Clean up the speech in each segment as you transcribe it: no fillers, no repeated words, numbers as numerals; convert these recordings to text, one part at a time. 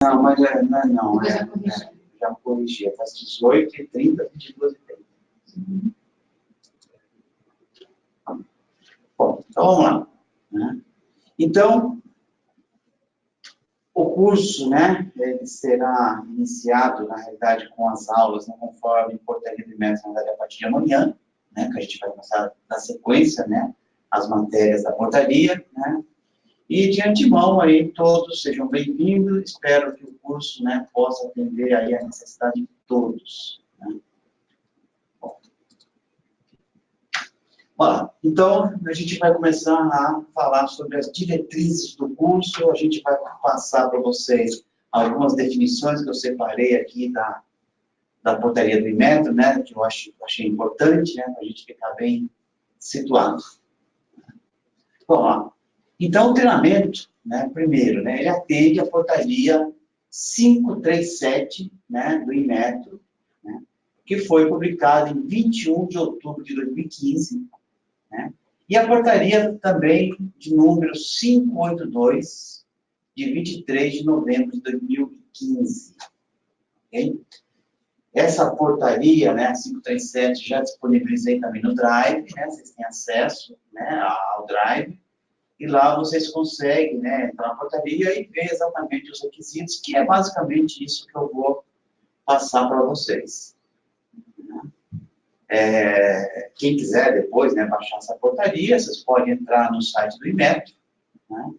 Não, mas não, já corrigi, faz 18h30, 22h30. Bom, então vamos lá. Né? Então, o curso, né, ele será iniciado, na realidade, com as aulas, né, conforme portaria do IMET, na verdade, a partir de amanhã, né, que a gente vai começar na sequência, né, as matérias da portaria, né, e de antemão aí todos sejam bem-vindos, espero que o curso, né, possa atender aí a necessidade de todos. Né. Bom, então, a gente vai começar a falar sobre as diretrizes do curso, a gente vai passar para vocês algumas definições que eu separei aqui da portaria do Inmetro, né, que eu achei importante, né, para a gente ficar bem situado. Vamos lá. Então, o treinamento, né, primeiro, né, ele atende a portaria 537, né, do Inmetro, né, que foi publicada em 21 de outubro de 2015, né, e a portaria também de número 582, de 23 de novembro de 2015. Okay? Essa portaria, né, 537, já disponibilizei também no Drive, né, vocês têm acesso, né, ao Drive, e lá vocês conseguem, né, entrar na portaria e ver exatamente os requisitos, que é basicamente isso que eu vou passar para vocês. Quem quiser depois, né, baixar essa portaria, vocês podem entrar no site do IMET, né,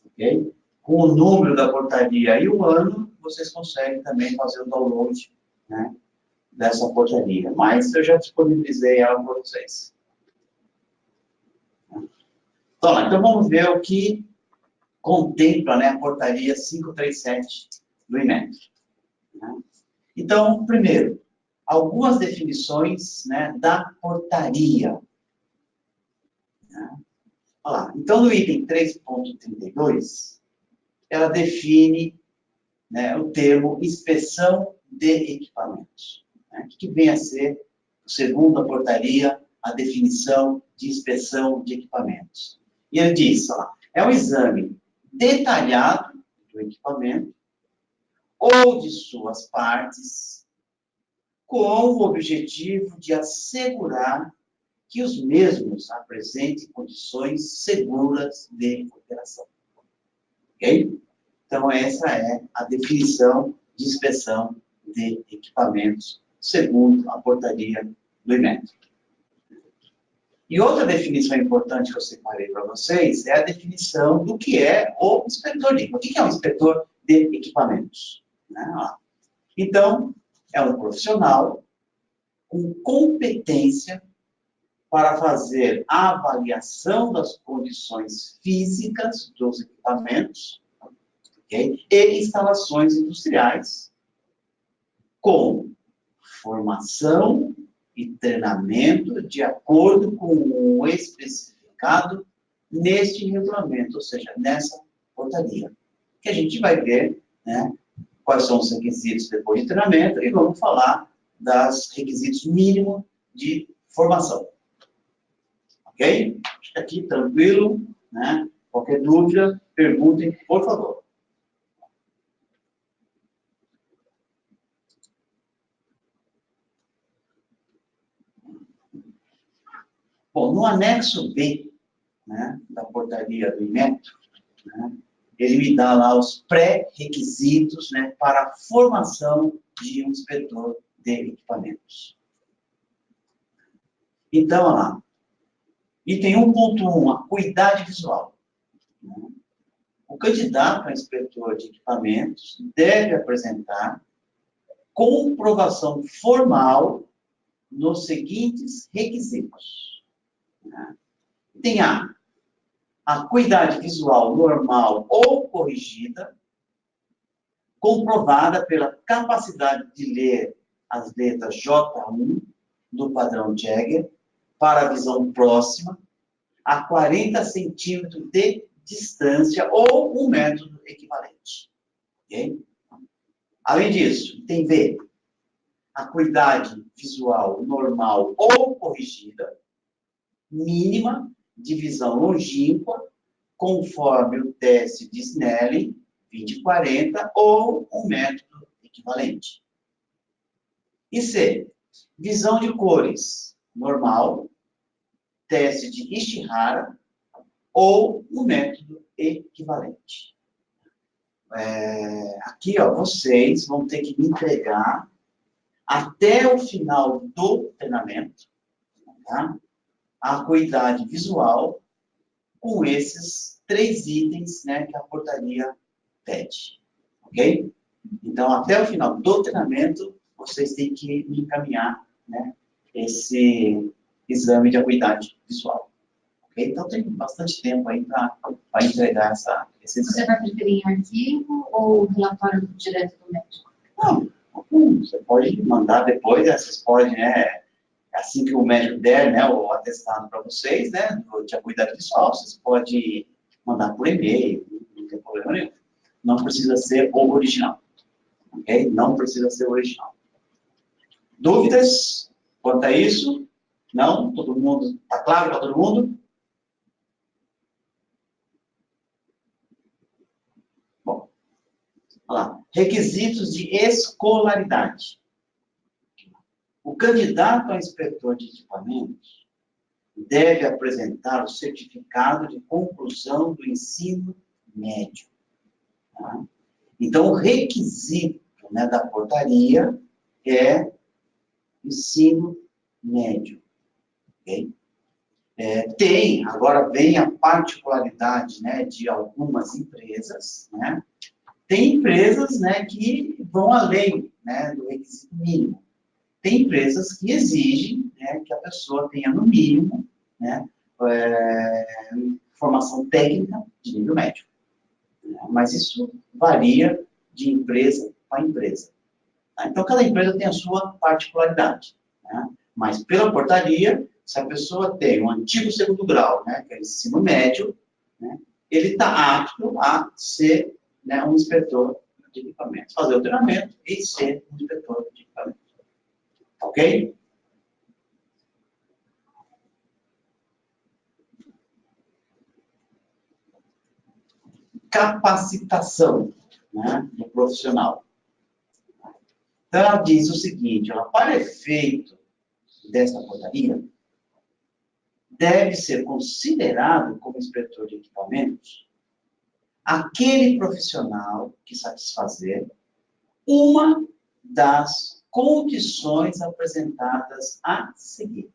okay? Com o número da portaria e o ano, vocês conseguem também fazer o download, né, dessa portaria. Mas eu já disponibilizei ela para vocês. Então vamos ver o que contempla, né, a portaria 537 do IMET. Né? Então, primeiro, algumas definições, né, da portaria. Né? Olha lá. Então, no item 3.32, ela define, né, o termo inspeção de equipamentos. Né? Que vem a ser, segundo a portaria, a definição de inspeção de equipamentos. E ele diz, ó, é um exame detalhado do equipamento ou de suas partes, com o objetivo de assegurar que os mesmos apresentem condições seguras de operação. Ok? Então, essa é a definição de inspeção de equipamentos, segundo a portaria do IMET. E outra definição importante que eu separei para vocês é a definição do que é o inspetor de equipamentos. O que é um inspetor de equipamentos? Né? Então, é um profissional com competência para fazer a avaliação das condições físicas dos equipamentos, okay? E instalações industriais, com formação e treinamento de acordo com o especificado neste regulamento, ou seja, nessa portaria. Que a gente vai ver, né, quais são os requisitos depois de treinamento e vamos falar dos requisitos mínimos de formação. Ok? Acho que aqui tranquilo, né? Qualquer dúvida, perguntem, por favor. Bom, no anexo B, né, da portaria do IMET, né, ele me dá lá os pré-requisitos, né, para a formação de um inspetor de equipamentos. Então, olha lá. Item 1.1, acuidade visual. O candidato a inspetor de equipamentos deve apresentar comprovação formal nos seguintes requisitos. Item A, acuidade visual normal ou corrigida, comprovada pela capacidade de ler as letras J1 do padrão Jäger para a visão próxima, a 40 centímetros de distância ou um método equivalente. Okay? Além disso, item B, acuidade visual normal ou corrigida, mínima de visão longínqua, conforme o teste de Snellen, 20/40 ou um método equivalente. E C, visão de cores normal, teste de Ishihara ou um método equivalente. Aqui, ó, vocês vão ter que me entregar até o final do treinamento, tá? A acuidade visual com esses 3 itens, né, que a portaria pede, ok? Então, até o final do treinamento, vocês têm que me encaminhar, né, esse exame de acuidade visual. Okay? Então, tem bastante tempo aí para entregar esse exame. Você vai preferir em arquivo ou relatório direto do médico? Não, você pode mandar depois, vocês podem, né, assim que o médico der, né, o atestado para vocês, né, de acuidade visual, vocês podem mandar por e-mail, não tem problema nenhum. Não precisa ser o original, ok? Não precisa ser o original. Dúvidas quanto a isso? Não? Todo mundo, está claro para todo mundo? Bom, vamos lá. Requisitos de escolaridade. O candidato a inspetor de equipamentos deve apresentar o certificado de conclusão do ensino médio. Tá? Então, o requisito, né, da portaria é ensino médio. Okay? Agora vem a particularidade, né, de algumas empresas, né? Tem empresas, né, que vão além, né, do requisito mínimo. Tem empresas que exigem, né, que a pessoa tenha, no mínimo, né, formação técnica de nível médio. Mas isso varia de empresa para empresa. Tá? Então, cada empresa tem a sua particularidade. Né? Mas, pela portaria, se a pessoa tem um antigo segundo grau, né, que é ensino médio, né, ele está apto a ser, né, um inspetor de equipamentos, fazer o treinamento e ser um inspetor de equipamentos. Ok? Capacitação, né, do profissional. Então, ela diz o seguinte, para efeito desta portaria, deve ser considerado como inspetor de equipamentos aquele profissional que satisfazer uma das condições apresentadas a seguir.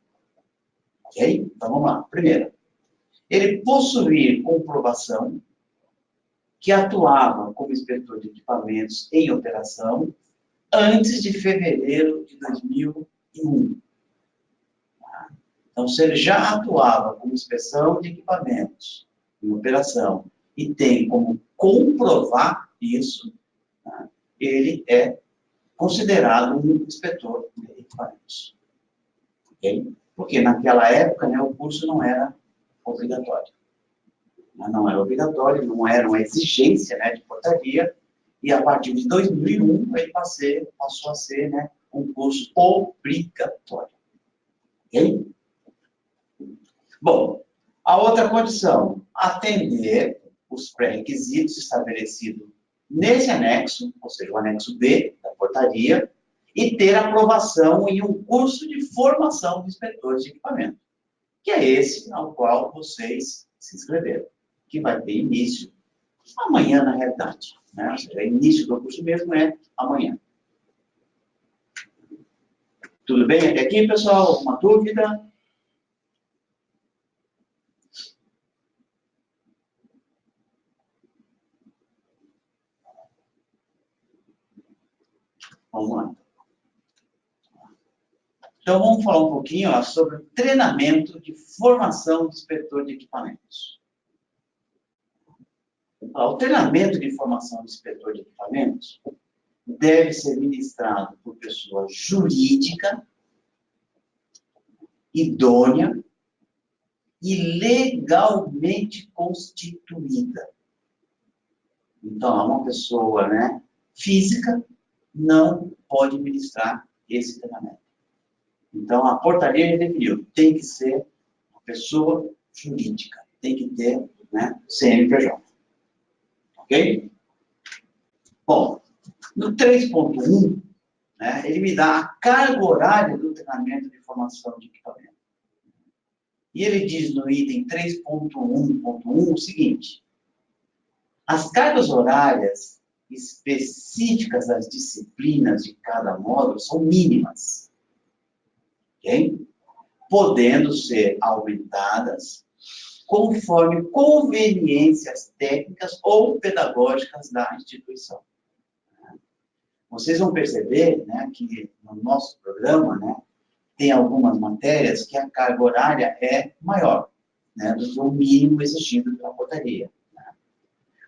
Ok? Então, vamos lá. Primeiro, ele possuir comprovação que atuava como inspetor de equipamentos em operação antes de fevereiro de 2001. Então, se ele já atuava como inspeção de equipamentos em operação e tem como comprovar isso, tá, ele é considerado um inspetor de equipamentos. Okay? Porque naquela época, né, o curso não era obrigatório. Não era obrigatório, não era uma exigência, né, de portaria, e a partir de 2001 ele passou a ser, né, um curso obrigatório. Ok? Bom, a outra condição, atender os pré-requisitos estabelecidos nesse anexo, ou seja, o anexo B da portaria, e ter aprovação em um curso de formação de inspetores de equipamento, que é esse ao qual vocês se inscreveram, que vai ter início amanhã, na realidade. Né? Ou seja, o início do curso mesmo é amanhã. Tudo bem até aqui, pessoal? Alguma dúvida? Vamos lá. Então, vamos falar um pouquinho sobre o treinamento de formação de inspetor de equipamentos. O treinamento de formação de inspetor de equipamentos deve ser ministrado por pessoa jurídica, idônea e legalmente constituída. Então, uma pessoa, né, física não pode ministrar esse treinamento. Então, a portaria já definiu, tem que ser uma pessoa jurídica, tem que ter, né, CNPJ. Ok? Bom, no 3.1, né, ele me dá a carga horária do treinamento de formação de equipamento. E ele diz no item 3.1.1 o seguinte: as cargas horárias específicas das disciplinas de cada módulo são mínimas, ok? Podendo ser aumentadas conforme conveniências técnicas ou pedagógicas da instituição. Vocês vão perceber, né, que no nosso programa, né, tem algumas matérias que a carga horária é maior, né, do que o mínimo exigido pela portaria. Né?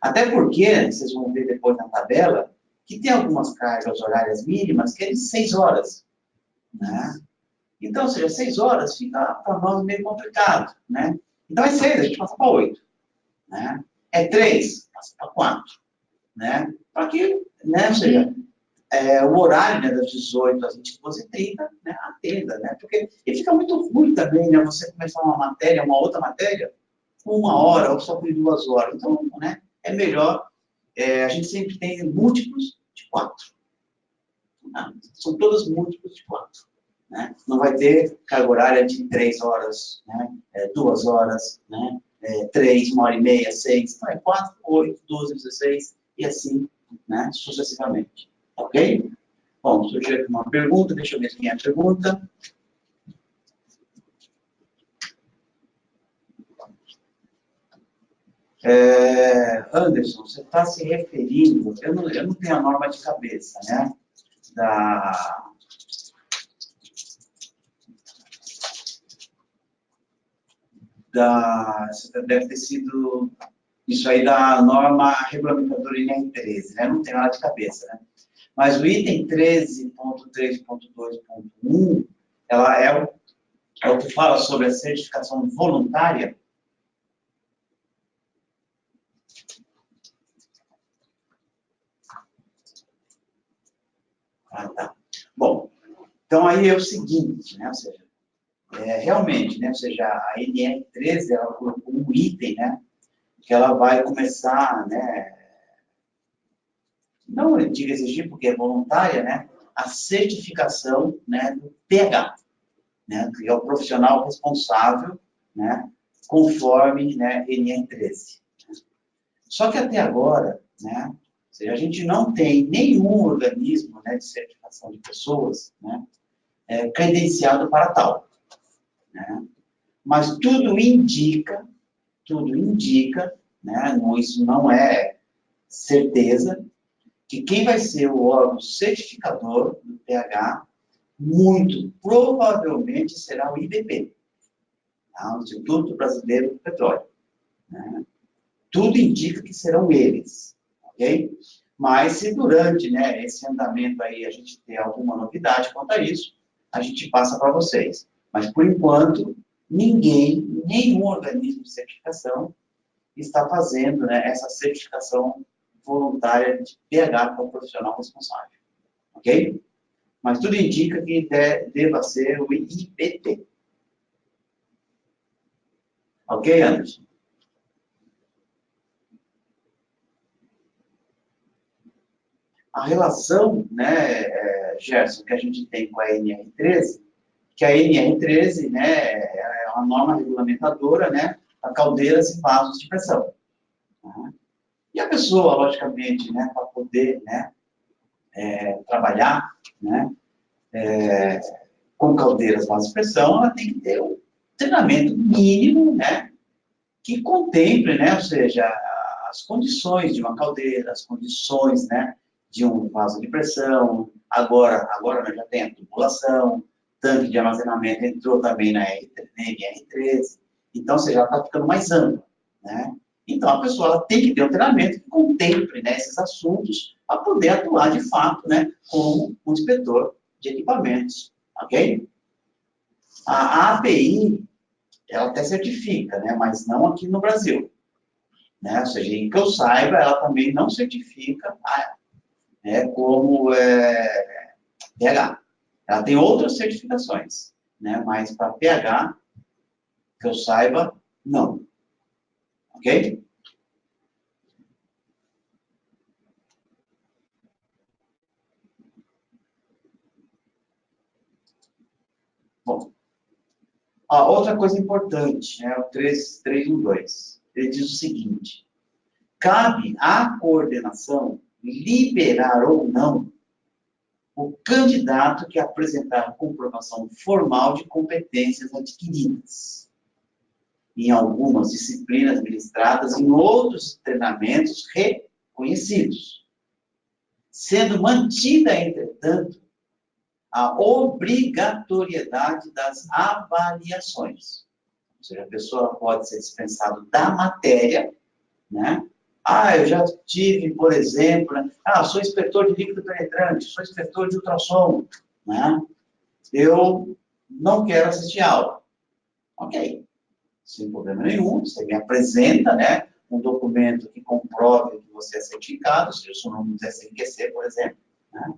Até porque, vocês vão ver depois na tabela, que tem algumas cargas horárias mínimas que é de 6 horas. Né? Então, ou seja, 6 horas fica para nós meio complicado. Né? Então é 6, a gente passa para 8. Né? É 3, passa para 4. Né? Para que, né, ou seja, o horário, né, das 18 às 22h30, né, atenda, né? Porque e fica muito ruim também, né, você começar uma matéria, uma outra matéria, com 1 hora ou só com 2 horas. Então, né, é melhor, a gente sempre tem múltiplos de 4. Né? São todas múltiplos de 4. Né? Não vai ter carga horária de 3 horas, né, 2 horas, né, 3, 1h30, 6, não, é 4, 8, 12, 16 e assim, né, sucessivamente. Ok? Bom, surgiu aqui uma pergunta, deixa eu ver quem é a pergunta. Anderson, você está se referindo, eu não tenho a norma de cabeça, né? Deve ter sido isso aí da norma regulamentadora INR13, né? Não tenho nada de cabeça, né? Mas o item 13.3.2.1, ela é o que fala sobre a certificação voluntária. Ah, tá. Bom, então aí é o seguinte, né? Ou seja, realmente, né? Ou seja, a NR13, ela colocou um item, né? Que ela vai começar, né? Não diga exigir, porque é voluntária, né? A certificação, né, do PH, né? Que é o profissional responsável, né? Conforme, né, NR13. Só que até agora, né? Ou seja, a gente não tem nenhum organismo, né, de certificação de pessoas, né? Credenciado para tal. Né? Mas tudo indica, né? Isso não é certeza, que quem vai ser o órgão certificador do pH, muito provavelmente será o IBP, tá? O Instituto Brasileiro do Petróleo. Né? Tudo indica que serão eles, ok? Mas se durante, né, esse andamento aí a gente ter alguma novidade quanto a isso, a gente passa para vocês. Mas, por enquanto, nenhum organismo de certificação está fazendo, né, essa certificação voluntária de pH para o profissional responsável. Ok? Mas tudo indica que deva ser o IPT. Ok, Anderson? A relação, né, Gerson, que a gente tem com a NR13, que a NR13, né, é uma norma regulamentadora, né, para caldeiras e vasos de pressão. Tá? E a pessoa, logicamente, né, para poder, né, trabalhar, né, com caldeiras, vasos de pressão, ela tem que ter um treinamento mínimo, né, que contemple, né, ou seja, as condições de uma caldeira, as condições, né, de um vaso de pressão. Agora nós já tem a tubulação, tanque de armazenamento entrou também na NR13. Então, ou seja, ela está ficando mais ampla, né? Então, a pessoa ela tem que ter um treinamento que contemple, né, esses assuntos para poder atuar, de fato, né, como um inspetor de equipamentos, ok? A API, ela até certifica, né, mas não aqui no Brasil. Né? Ou seja, que eu saiba, ela também não certifica, né, como pH. Ela tem outras certificações, né, mas para pH, que eu saiba, não. Ok? Outra coisa importante, o 312. Ele diz o seguinte: cabe à coordenação liberar ou não o candidato que apresentar comprovação formal de competências adquiridas em algumas disciplinas ministradas em outros treinamentos reconhecidos, sendo mantida, entretanto, a obrigatoriedade das avaliações. Ou seja, a pessoa pode ser dispensada da matéria, né? Eu já tive, por exemplo, sou inspetor de líquido penetrante, sou inspetor de ultrassom, né? Eu não quero assistir aula. Ok, sem problema nenhum, você me apresenta, né, um documento que comprove que você é certificado, se o seu nome é CNQC, por exemplo, né?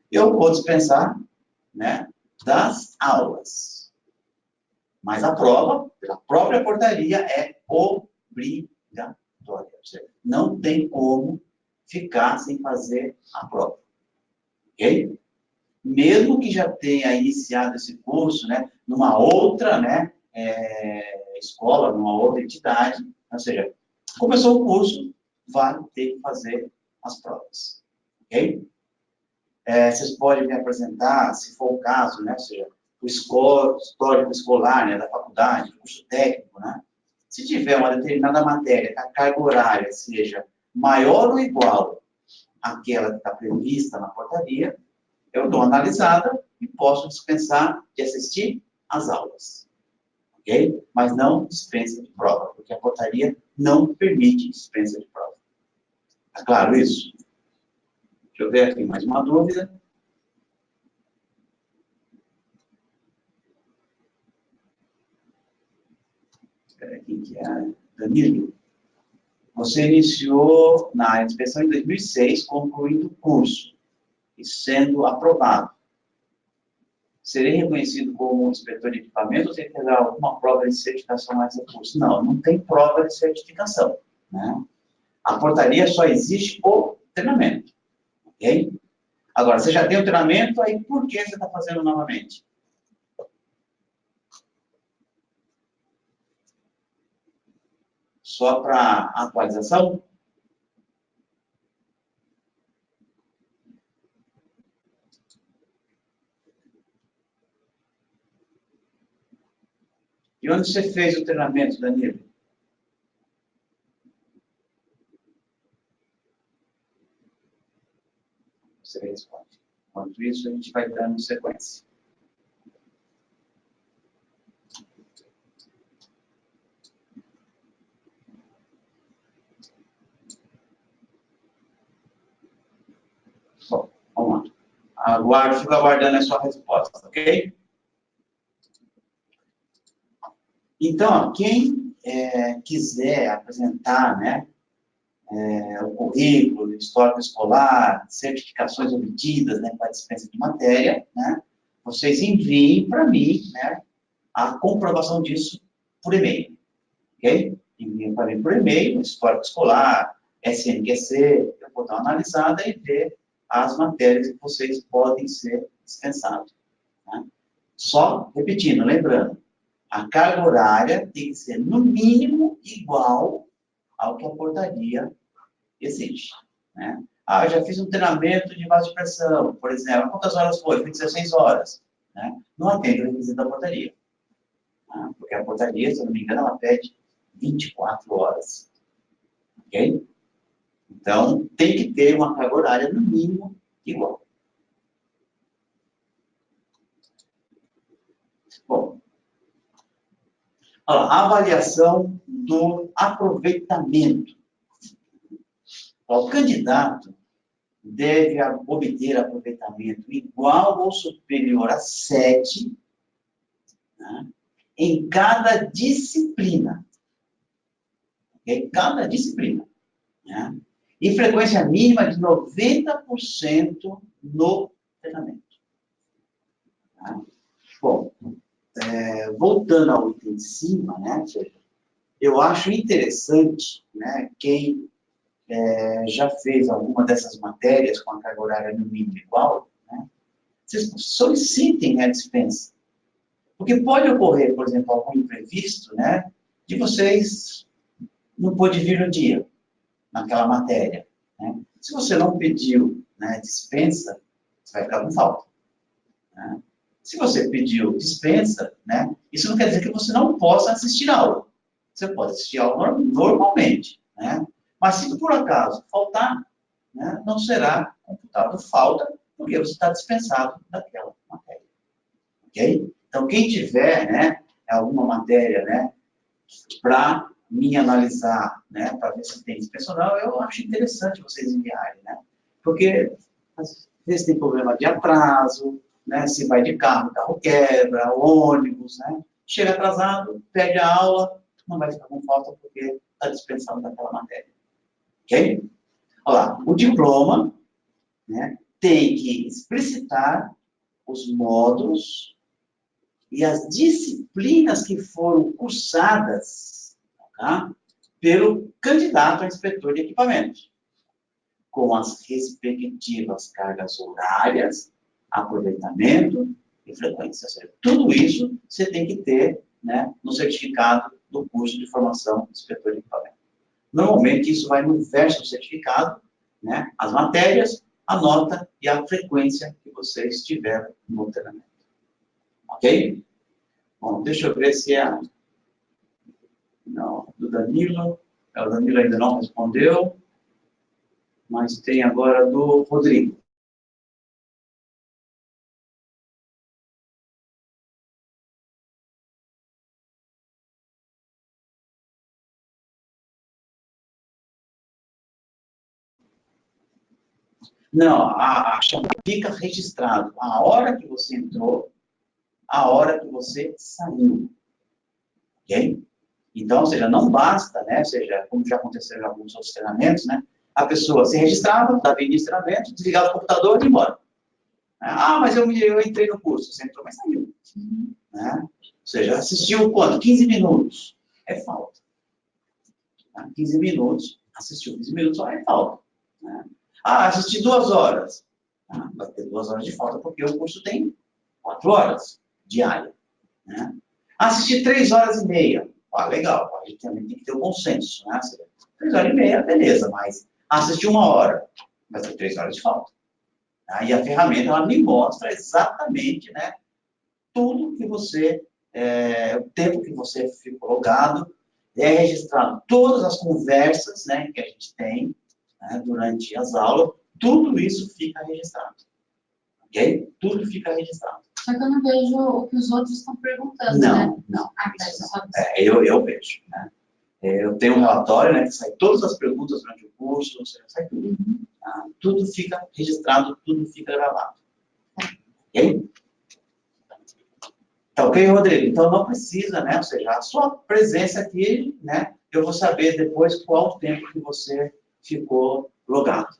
Eu vou dispensar, né, das aulas. Mas a prova, pela própria portaria, é obrigatória. Não tem como ficar sem fazer a prova. Ok? Mesmo que já tenha iniciado esse curso, né, numa outra, né, escola, numa outra entidade, ou seja, começou o curso, vai ter que fazer as provas. Ok? Vocês podem me apresentar, se for o caso, né, ou seja, o histórico escolar, né, da faculdade, curso técnico, né? Se tiver uma determinada matéria que a carga horária seja maior ou igual àquela que está prevista na portaria, eu dou uma analisada e posso dispensar de assistir às aulas. Ok? Mas não dispensa de prova, porque a portaria não permite dispensa de prova. Está claro isso? Deixa eu ver aqui mais uma dúvida. Espera aqui, que é Danilo. Você iniciou na inspeção em 2006, concluindo o curso e sendo aprovado. Serei reconhecido como inspetor de equipamento ou tem que dar alguma prova de certificação a esse curso? Não, não tem prova de certificação, né? A portaria só existe o treinamento, ok? Agora, você já tem o treinamento, aí por que você está fazendo novamente? Só para atualização? E onde você fez o treinamento, Danilo? Você responde. Enquanto isso, a gente vai dando sequência. Bom, vamos lá. Fico aguardando a sua resposta, ok? Então, quem quiser apresentar, né, o currículo, o histórico escolar, certificações obtidas, né, para dispensa de matéria, né, vocês enviem para mim, né, a comprovação disso por e-mail, ok? Enviem para mim por e-mail, o histórico escolar, SNQC, eu vou dar uma analisada e ver as matérias que vocês podem ser dispensados. Né? Só repetindo, lembrando, a carga horária tem que ser, no mínimo, igual ao que a portaria exige. Né? Eu já fiz um treinamento de vaso de pressão, por exemplo. Quantas horas foi? Foi 16 horas. Né? Não atende o requisito da portaria. Né? Porque a portaria, se eu não me engano, ela pede 24 horas. Ok? Então, tem que ter uma carga horária, no mínimo, igual. Bom, a avaliação do aproveitamento. O candidato deve obter aproveitamento igual ou superior a 7, né, em cada disciplina. Em cada disciplina. Né, e frequência mínima de 90% no treinamento. Tá? Bom, voltando ao item de cima, né, eu acho interessante, né, quem já fez alguma dessas matérias com a carga horária no mínimo igual, né, vocês solicitem a dispensa. Porque pode ocorrer, por exemplo, algum imprevisto, né, de vocês não pôde vir no dia, naquela matéria, né? Se você não pediu, né, dispensa, você vai ficar com falta, né? Se você pediu dispensa, né, isso não quer dizer que você não possa assistir a aula. Você pode assistir a aula normalmente, né? Mas se por acaso faltar, né, não será computado falta, porque você está dispensado daquela matéria. Ok? Então, quem tiver, né, alguma matéria, né, para me analisar, né, para ver se tem dispensação, eu acho interessante vocês enviarem, né? Porque às vezes tem problema de atraso, né? Se vai de carro, o carro quebra, o ônibus, né? Chega atrasado, perde a aula, não vai ficar com falta porque está dispensado daquela matéria. Ok? Olha lá, o diploma, né, tem que explicitar os módulos e as disciplinas que foram cursadas, tá, pelo candidato a inspetor de equipamentos, com as respectivas cargas horárias, aproveitamento e frequência. Ou seja, tudo isso você tem que ter, né, no certificado do curso de formação de inspetor de equipamento. Normalmente, isso vai no verso do certificado, né, as matérias, a nota e a frequência que você estiver no treinamento. Ok? Bom, deixa eu ver se é... Não, do Danilo. O Danilo ainda não respondeu. Mas tem agora do Rodrigo. Não, a chama fica registrado a hora que você entrou, a hora que você saiu. Ok? Então, ou seja, não basta, né? Ou seja, como já aconteceu em alguns outros treinamentos, né? A pessoa se registrava, dava início ao treinamento, desligava o computador e ia embora. Ah, mas eu entrei no curso. Você entrou, mas saiu. Né? Ou seja, assistiu quanto? 15 minutos. É falta. 15 minutos, assistiu 15 minutos, só é falta. Né? Ah, assisti 2 horas. Vai ter 2 horas de falta, porque o curso tem 4 horas diária. Né? Assisti 3 horas e meia. Ah, legal, a gente também tem que ter o bom senso. Né? 3 horas e meia, beleza, mas assisti 1 hora, vai ter 3 horas de falta. E a ferramenta, ela me mostra exatamente, né, tudo que você, o tempo que você ficou logado, é registrado todas as conversas, né, que a gente tem, né, durante as aulas, tudo isso fica registrado. Ok? Tudo fica registrado. Só que eu não vejo o que os outros estão perguntando, não, né? Não, não. Eu vejo. Né? Eu tenho um relatório, né, que sai todas as perguntas durante o curso, sai tudo. Uhum. Tá? Tudo fica registrado, tudo fica gravado. Ok? Tá ok, Rodrigo? Então não precisa, né? Ou seja, a sua presença aqui, né? Eu vou saber depois qual o tempo que você ficou logado.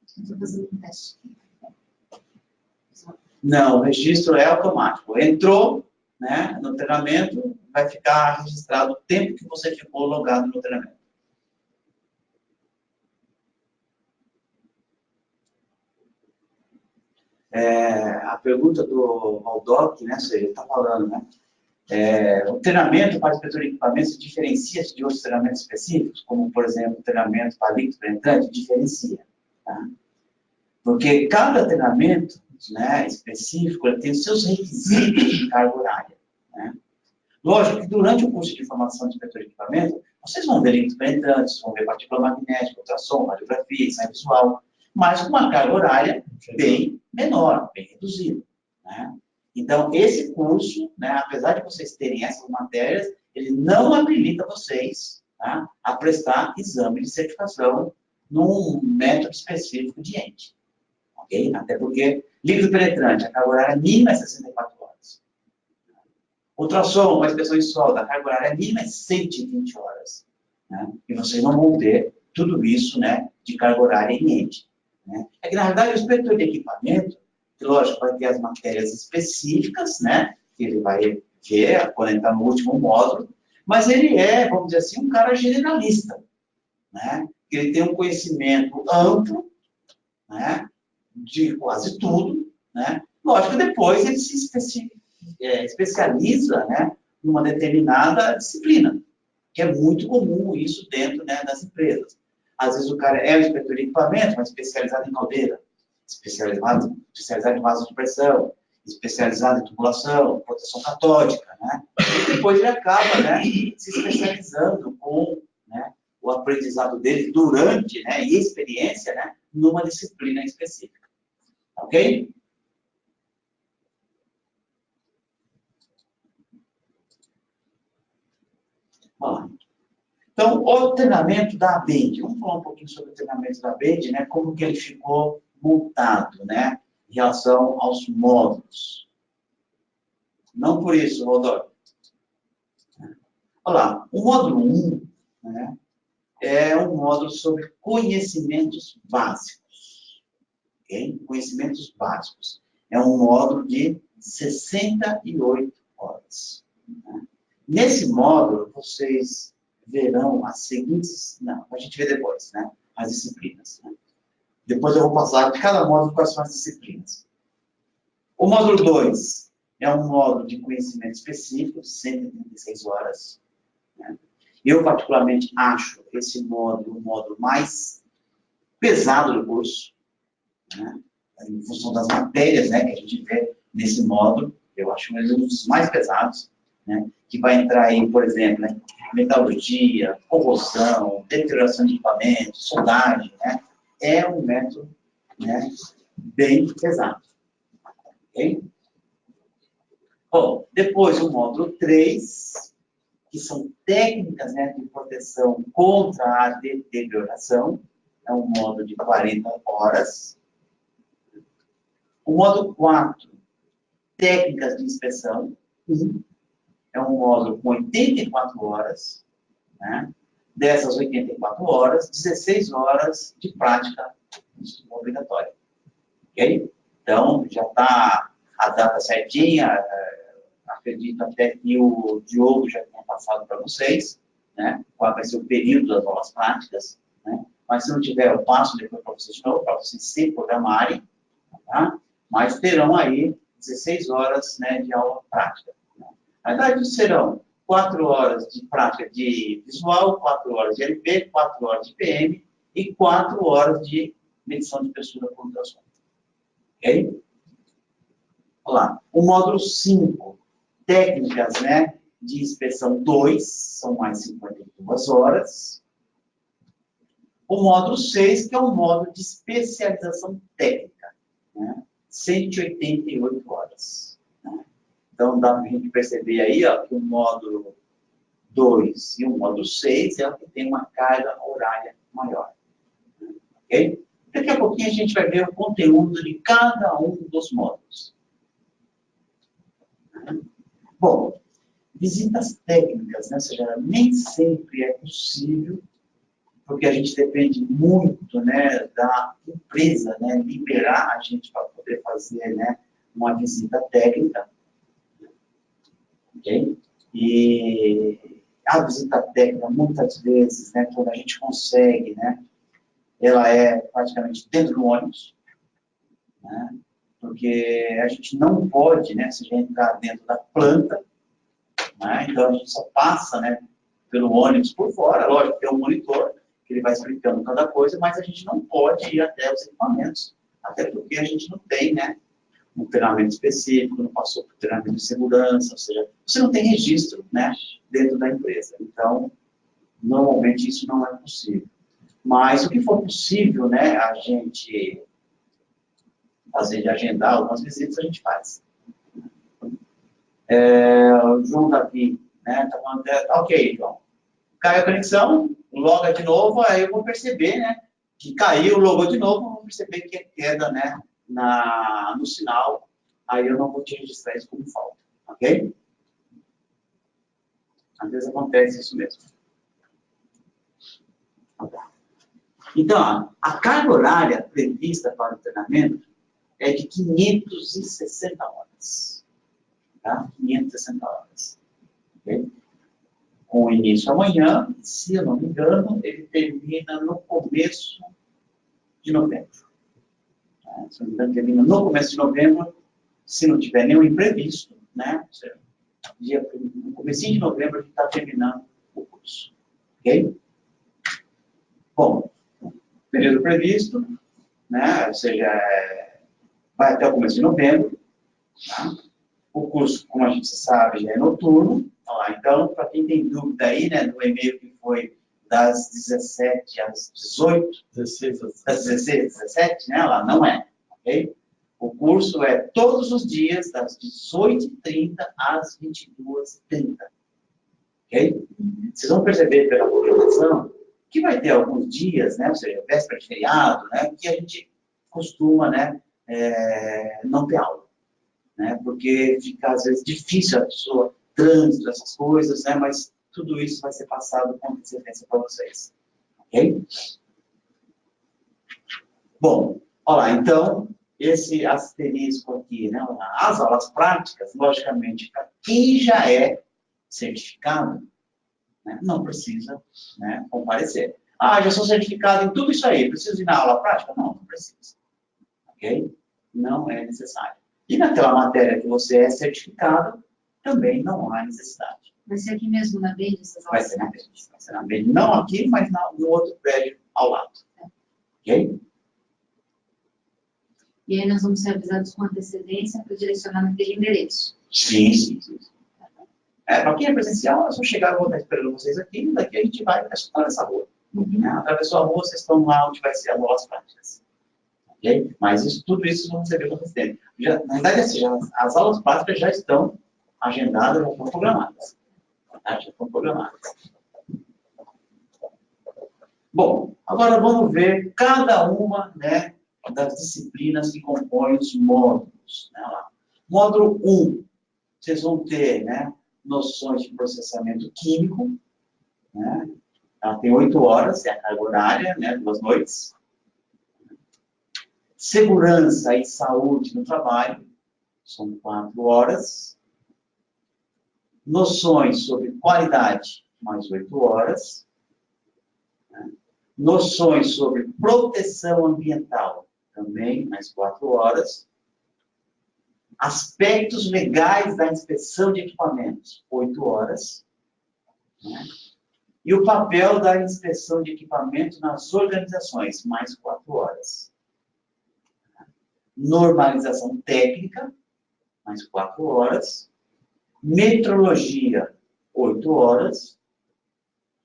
Estou fazendo um teste. Não, o registro é automático. Entrou, né, no treinamento, vai ficar registrado o tempo que você ficou logado no treinamento. A pergunta do Valdoc, né, ele está falando, né? O treinamento para inspetor de equipamento se diferencia de outros treinamentos específicos, como, por exemplo, o treinamento para líquido penetrante, diferencia. Tá? Porque cada treinamento, né, específico, ele tem os seus requisitos de carga horária. Né? Lógico que durante o curso de formação de inspetor de equipamento, vocês vão ver líquidos penetrantes, vão ver partícula magnética, ultrassom, radiografia, ensaio visual, mas com uma carga horária bem menor, bem reduzida. Né? Então, esse curso, né, apesar de vocês terem essas matérias, ele não habilita vocês, tá, a prestar exame de certificação num método específico de ente. Okay? Até porque líquido penetrante, a carga horária mínima é 64 horas. Ultrassom, com a inspeção em solda, a carga horária mínima é 120 horas. Né? E vocês não vão ter tudo isso, né, de carga horária em ente. Né? É que, na verdade, o inspetor de equipamento, que, lógico, vai ter as matérias específicas, né, que ele vai ver quando ele está no último módulo, mas ele é, vamos dizer assim, um cara generalista. Né? Ele tem um conhecimento amplo, né, de quase tudo. Né? Lógico que depois ele se especializa, né, numa determinada disciplina, que é muito comum isso dentro, né, das empresas. Às vezes o cara é um inspetor de equipamento, mas especializado em caldeira, especializado em vaso de pressão, especializado em tubulação, proteção catódica, né? E depois ele acaba, né, se especializando com, né, o aprendizado dele durante, né, e experiência, né, numa disciplina específica. Ok? Ó, então, o treinamento da ABED. Vamos falar um pouquinho sobre o treinamento da ABED, né? Como que ele ficou montado, né? Em relação aos módulos. Não por isso, Rodolfo. Olha lá, o módulo 1, né, é um módulo sobre conhecimentos básicos. Okay? Conhecimentos básicos. É um módulo de 68 horas. Né? Nesse módulo, vocês verão as seguintes... Não, a gente vê depois, né? As disciplinas. Né? Depois eu vou passar de cada módulo quais são as disciplinas. O módulo 2 é um módulo de conhecimento específico, de 136 horas. Né? Eu, particularmente, acho esse módulo o módulo mais pesado do curso, né? Em função das matérias, né, que a gente vê nesse módulo. Eu acho um dos mais pesados, né, que vai entrar aí, por exemplo, né, metalurgia, corrosão, deterioração de equipamentos, soldagem, né, é um método, né, bem pesado. Ok? Bom, depois o módulo 3, que são técnicas, né, de proteção contra a deterioração, é um módulo de 40 horas. O módulo 4, técnicas de inspeção, é um módulo com 84 horas, né? Dessas 84 horas, 16 horas de prática obrigatória. Ok? Então, já está a data certinha, acredito até que o Diogo já tenha passado para vocês, né? Qual vai ser o período das aulas práticas, né? Mas se não tiver, eu passo depois para vocês de novo, para vocês se programarem, tá? Mas terão aí 16 horas, né, de aula prática. Né? Na verdade, serão 4 horas de prática de visual, 4 horas de LP, 4 horas de PM e 4 horas de medição de espessura por ultrassom. Ok? Olha lá. O módulo 5, técnicas, né, de inspeção 2, são mais 52 horas. O módulo 6, que é um módulo de especialização técnica, né, 188 horas. Né? Então, dá para a gente perceber aí, ó, que o módulo 2 e o módulo 6 é o que tem uma carga horária maior. Ok? Daqui a pouquinho a gente vai ver o conteúdo de cada um dos módulos. Bom, visitas técnicas, né? Ou seja, nem sempre é possível, porque a gente depende muito, né, da empresa, né, liberar a gente para poder fazer, né, uma visita técnica. Okay? E a visita técnica, muitas vezes, né, quando a gente consegue, né, ela é praticamente dentro do ônibus, né, porque a gente não pode, né, se a gente entrar dentro da planta, né, então a gente só passa, né, pelo ônibus por fora, lógico, tem um monitor, que ele vai explicando cada coisa, mas a gente não pode ir até os equipamentos, até porque a gente não tem, né, um treinamento específico, não passou por treinamento de segurança, ou seja, você não tem registro, né, dentro da empresa. Então, normalmente isso não é possível. Mas o que for possível, né, a gente fazer de agendar algumas visitas, a gente faz. O João Davi, né, tá falando, ok, João, caiu a conexão, loga de novo, aí eu vou perceber, né, que caiu, logou de novo, eu vou perceber que é queda, né, no sinal, aí eu não vou te registrar isso como falta, ok? Às vezes acontece isso mesmo. Então, a carga horária prevista para o treinamento é de 560 horas. Tá? 560 horas. Okay? Com início amanhã, se eu não me engano, ele termina no começo de novembro. Tá? Se eu não me engano, termina no começo de novembro, se não tiver nenhum imprevisto, né? Ou seja, no comecinho de novembro a gente está terminando o curso. Ok? Bom, período previsto, né? Ou seja, vai até o começo de novembro. Tá? O curso, como a gente sabe, já é noturno. Então, para quem tem dúvida aí, né, no e-mail que foi das 17 às 18, 16 das 16 às 17, né, lá não é, ok? O curso é todos os dias, das 18h30 às 22h30, ok? Vocês vão perceber pela programação que vai ter alguns dias, né, ou seja, véspera de feriado, né, que a gente costuma, né, não ter aula, né, porque fica, às vezes, difícil a pessoa, trânsito, essas coisas, né, mas tudo isso vai ser passado com antecedência para vocês, ok? Bom, olha lá, então, esse asterisco aqui, né, as aulas práticas, logicamente, para quem já é certificado, né, não precisa, né, comparecer. Ah, já sou certificado em tudo isso aí, preciso ir na aula prática? Não, não precisa, ok? Não é necessário. E naquela matéria que você é certificado, também não há necessidade. Vai ser aqui mesmo na BED, essas Vai aulas? ser na BED. Vai ser na BED. Não aqui, mas no outro prédio ao lado. Ok? E aí nós vamos ser avisados com antecedência para direcionar naquele endereço. Sim. Para quem é presencial, é só chegar, eu vou estar esperando vocês aqui, daqui a gente vai atravessar a rua. Atravessou a rua, vocês estão lá onde vai ser as aulas práticas. Okay? Mas tudo isso vão receber com antecedência. Na verdade, assim, as aulas práticas já estão agendadas, já estão programadas. Já estão programadas. Bom, agora vamos ver cada uma, né, das disciplinas que compõem os módulos. Né, lá. Módulo 1, vocês vão ter, né, noções de processamento químico. Né, ela tem 8 horas, é a carga horária, né, 2 noites. Segurança e saúde no trabalho, são 4 horas. Noções sobre qualidade, mais 8 horas. Noções sobre proteção ambiental, também mais 4 horas. Aspectos legais da inspeção de equipamentos, 8 horas. Né? E o papel da inspeção de equipamentos nas organizações, mais 4 horas. Normalização técnica, mais 4 horas. Metrologia, 8 horas.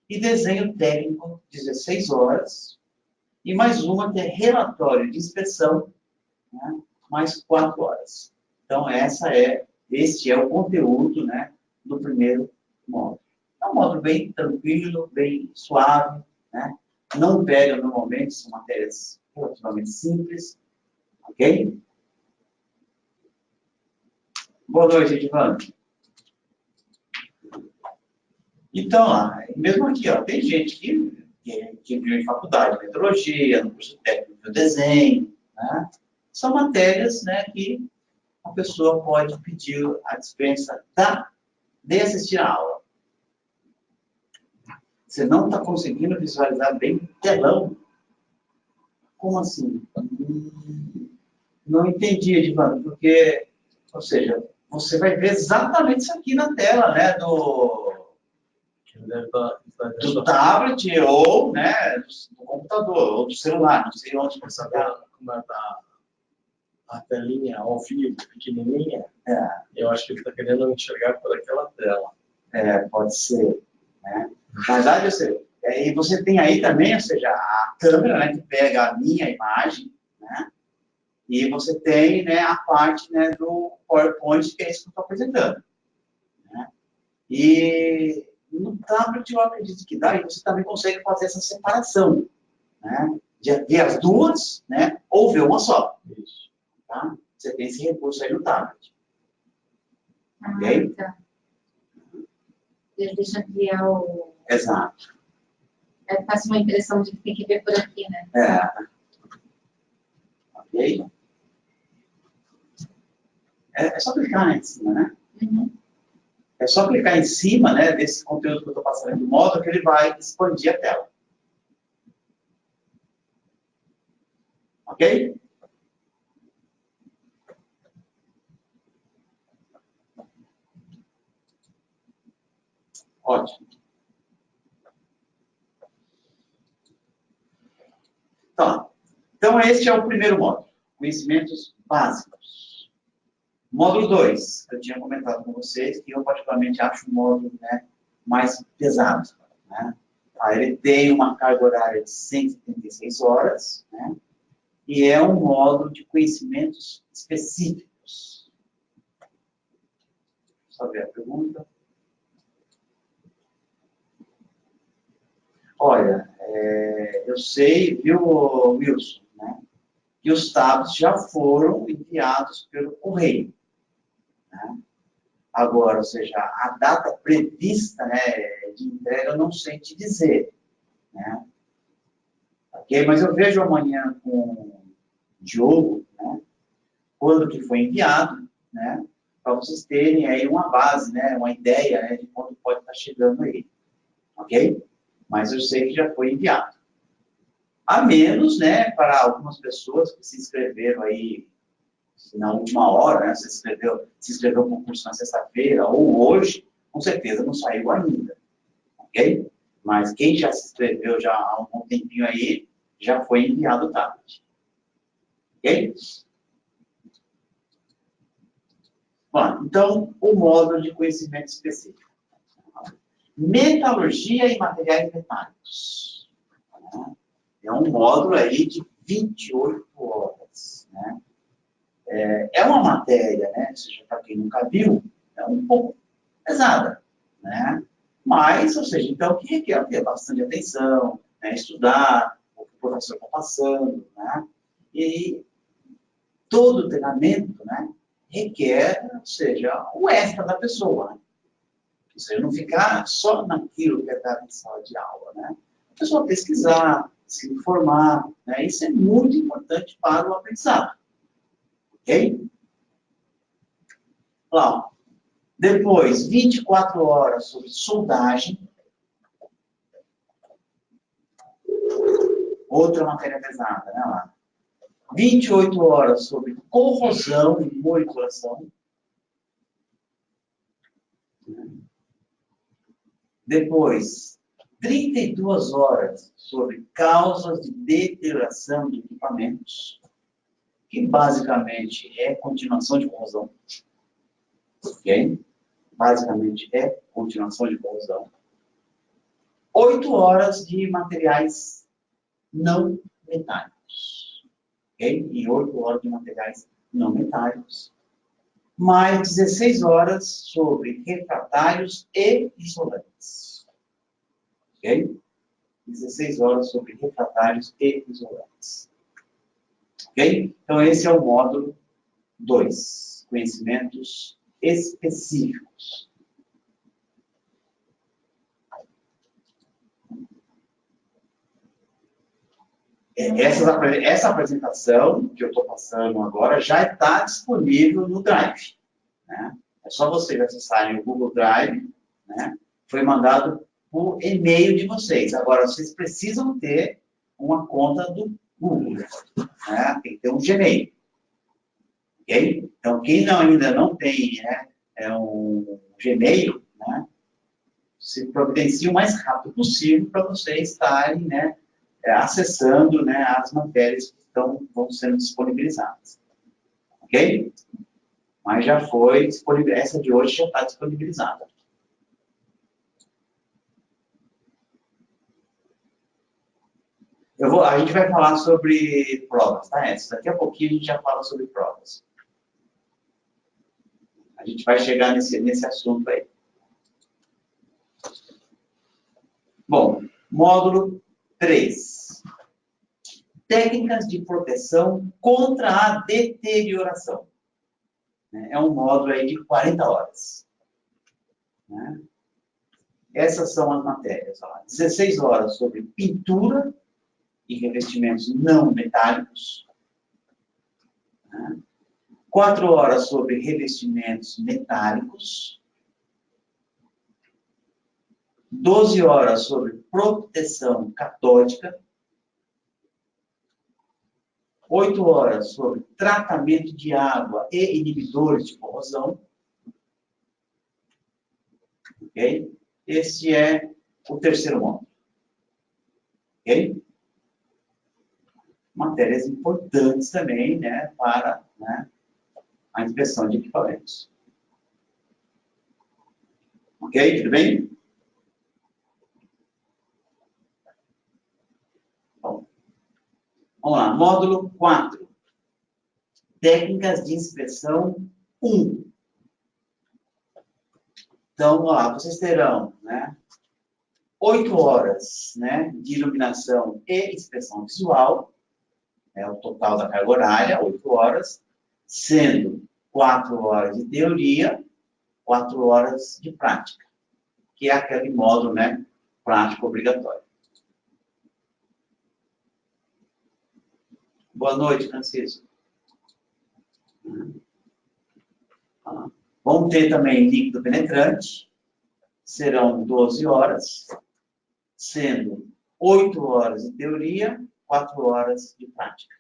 E desenho técnico, 16 horas. E mais uma que é relatório de inspeção, né, mais 4 horas. Então, este é o conteúdo, né, do primeiro módulo. É um módulo bem tranquilo, bem suave, né? Não pega normalmente, são matérias relativamente simples, ok? Boa noite, Edivando. Então, mesmo aqui, ó, tem gente que viu em faculdade, metrologia, no curso técnico de desenho, né? São matérias, né, que a pessoa pode pedir a dispensa de assistir a aula. Você não está conseguindo visualizar bem o telão? Como assim? Não entendi, Edivando, porque, ou seja, você vai ver exatamente isso aqui na tela, né, do tablet ou, né, do computador, ou do celular, não sei onde você está. Como a telinha ao vivo, pequenininha, eu acho que ele está querendo enxergar por aquela tela. Pode ser. Né? Na verdade, e você tem aí também, ou seja, a câmera, né, que pega a minha imagem, né, e você tem, né, a parte, né, do PowerPoint, que é isso que eu estou apresentando. Né? E no tablet eu acredito que dá, e você também consegue fazer essa separação, né, de ver as duas, né, ou ver uma só. Isso. Tá? Você tem esse recurso aí no tablet. Ok? Tá. Ele deixa criar o... Exato. Passa uma impressão de que tem que ver por aqui, né? Ok? É só clicar em cima, né? Uhum. É só clicar em cima, né, desse conteúdo que eu estou passando de modo que ele vai expandir a tela. Ok? Ótimo. Tá. Então, este é o primeiro módulo. Conhecimentos básicos. Módulo 2, eu tinha comentado com vocês que eu particularmente acho o módulo, né, mais pesado. Né? Ele tem uma carga horária de 176 horas, né? E é um módulo de conhecimentos específicos. Só ver a pergunta. Olha, eu sei, viu, Wilson, né, que os tabs já foram enviados pelo correio. Né? Agora, ou seja, a data prevista, né, de entrega eu não sei te dizer. Né? Ok? Mas eu vejo amanhã com o Diogo, né, quando que foi enviado, né, para vocês terem aí uma base, né, uma ideia, né, de quando pode estar chegando aí. Ok? Mas eu sei que já foi enviado. A menos, né, para algumas pessoas que se inscreveram aí na última hora, né, se inscreveu no concurso na sexta-feira ou hoje, com certeza não saiu ainda. Ok? Mas quem já se inscreveu já há um tempinho aí, já foi enviado o tablet. Ok? Bom, então, o módulo de conhecimento específico. Metalurgia e materiais metálicos. É um módulo aí de 28 horas. Né? É uma matéria, né? Ou seja, para quem nunca viu, é um pouco pesada. Né? Mas, ou seja, então, que requer ter bastante atenção, né? Estudar, o que o professor está passando. Né? E todo o treinamento, né, requer, ou seja, o extra da pessoa. Né? Ou seja, não ficar só naquilo que é dado em sala de aula. Né? A pessoa pesquisar, se informar, né? Isso é muito importante para o aprendizado. Ok? Lá. Depois, 24 horas sobre soldagem. Outra matéria pesada, né? Lá. 28 horas sobre corrosão e monitoração. Depois, 32 horas sobre causas de deterioração de equipamentos, que basicamente é continuação de corrosão. Ok? Basicamente é continuação de corrosão. 8 horas de materiais não metálicos. Ok? E 8 horas de materiais não metálicos. Mais 16 horas sobre refratários e isolantes. Ok? 16 horas sobre refratários e isolantes. Ok? Então, esse é o módulo 2. Conhecimentos específicos. Essa apresentação que eu estou passando agora já está disponível no Drive. Né? É só vocês acessarem o Google Drive. Né? Foi mandado por e-mail de vocês. Agora, vocês precisam ter uma conta do Google. Né? Tem que ter um Gmail. Ok? Então, quem ainda não tem, né, um Gmail, né, se providencie o mais rápido possível para vocês estarem, né, acessando, né, as matérias que vão sendo disponibilizadas. Ok? Mas já foi disponibilizada. Essa de hoje já está disponibilizada. A gente vai falar sobre provas, tá, Edson? Daqui a pouquinho a gente já fala sobre provas. A gente vai chegar nesse assunto aí. Bom, módulo 3. Técnicas de proteção contra a deterioração. É um módulo aí de 40 horas. Né? Essas são as matérias. Ó. 16 horas sobre pintura e revestimentos não metálicos. Né? 4 horas sobre revestimentos metálicos. 12 horas sobre proteção catódica. 8 horas sobre tratamento de água e inibidores de corrosão. Ok? Este é o terceiro módulo. Ok? Matérias importantes também, né, para, né, a inspeção de equipamentos. Ok? Tudo bem? Bom, vamos lá. Módulo 4. Técnicas de inspeção 1. Então, vamos lá, vocês terão, né, 8 horas, né, de iluminação e inspeção visual, o total da carga horária, 8 horas, sendo 4 horas de teoria, 4 horas de prática, que é aquele módulo, né, prático obrigatório. Boa noite, Francisco. Vamos ter também líquido penetrante, serão 12 horas, sendo 8 horas de teoria, 4 horas de prática.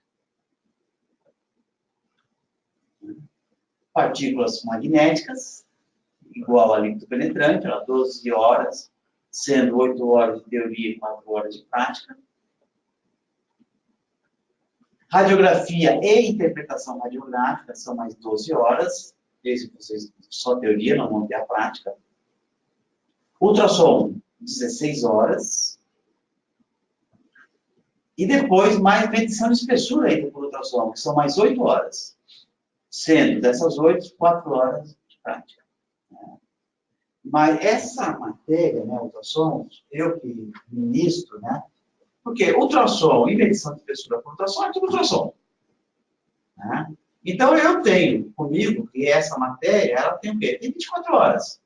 Partículas magnéticas, igual a líquido penetrante, 12 horas, sendo 8 horas de teoria e 4 horas de prática. Radiografia e interpretação radiográfica são mais 12 horas, desde que vocês só teoria, não vão ter a prática. Ultrassom, 16 horas. E depois mais medição de espessura ainda por ultrassom, que são mais 8 horas. Sendo dessas 8, 4 horas de prática. Mas essa matéria, né, ultrassom, eu que ministro, né? Porque ultrassom e medição de espessura por ultrassom é tudo ultrassom. Né? Então eu tenho comigo que essa matéria, ela tem o quê? Tem 24 horas.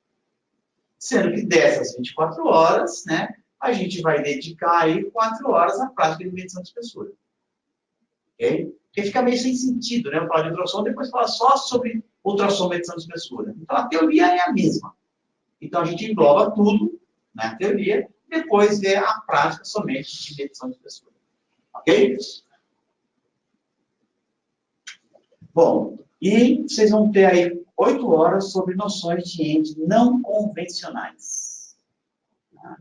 Sendo que dessas 24 horas, né, a gente vai dedicar aí 4 horas à prática de medição de espessura. Ok? Porque fica meio sem sentido, né? Falar de ultrassom, depois falar só sobre ultrassom e medição de espessura. Então a teoria é a mesma. Então a gente engloba tudo na teoria, depois vê a prática somente de medição de espessura. Ok? Bom, e vocês vão ter aí 8 horas sobre noções de entes não convencionais. Né?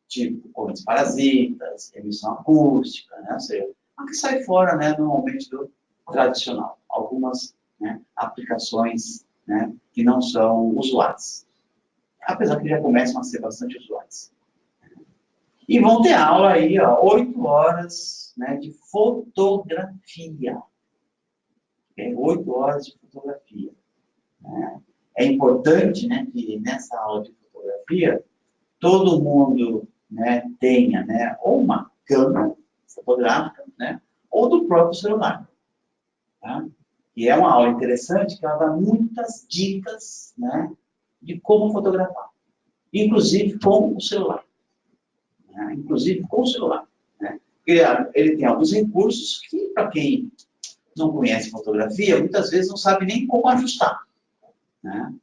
Tipo, correntes parasitas, emissão acústica, né? Ou seja, o que sai fora, né, normalmente do tradicional. Algumas, né, aplicações, né, que não são usuais. Apesar que já começam a ser bastante usuais. E vão ter aula aí, ó, 8 horas, né, de fotografia. 8 horas de fotografia. É importante, né, que nessa aula de fotografia todo mundo, né, tenha, né, ou uma câmera fotográfica, né, ou do próprio celular. Tá? E é uma aula interessante que ela dá muitas dicas, né, de como fotografar, inclusive com o celular. Né? Inclusive com o celular. Né? Ele tem alguns recursos que, para quem não conhece fotografia, muitas vezes não sabe nem como ajustar. Né?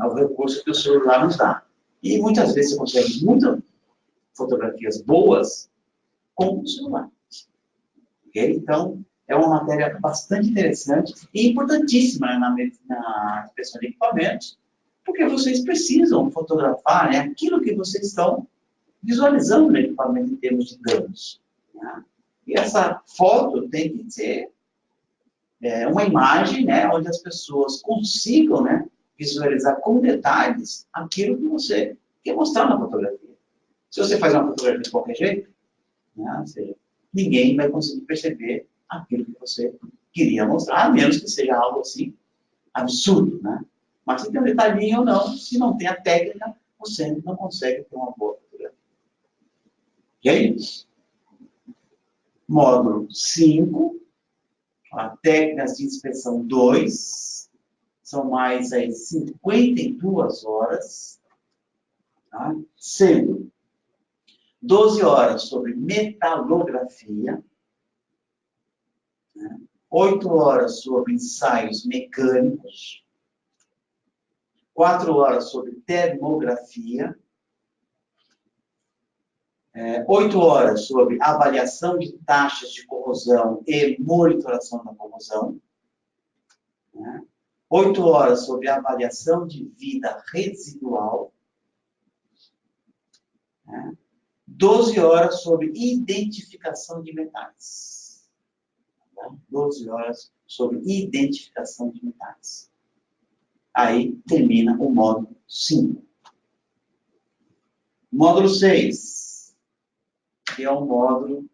É o recurso que o celular nos dá. E muitas vezes você consegue muitas fotografias boas com o celular. Okay? Então, é uma matéria bastante interessante e importantíssima, né, na inspeção de equipamentos, porque vocês precisam fotografar, né, aquilo que vocês estão visualizando no equipamento em termos de danos. Né? E essa foto tem que ser uma imagem, né, onde as pessoas consigam, né, visualizar com detalhes aquilo que você quer mostrar na fotografia. Se você faz uma fotografia de qualquer jeito, né, ou seja, ninguém vai conseguir perceber aquilo que você queria mostrar, a menos que seja algo assim absurdo, né? Mas se tem um detalhinho ou não, se não tem a técnica, você não consegue ter uma boa fotografia. Ok? Módulo 5, técnicas de inspeção 2, são mais aí 52 horas, tá? Sendo 12 horas sobre metalografia, né? 8 horas sobre ensaios mecânicos, 4 horas sobre termografia, 8 horas sobre avaliação de taxas de corrosão e monitoração da corrosão, né? 8 horas sobre avaliação de vida residual, né? 12 horas sobre identificação de metais. Tá? 12 horas sobre identificação de metais. Aí termina o módulo 5. Módulo 6, que é um módulo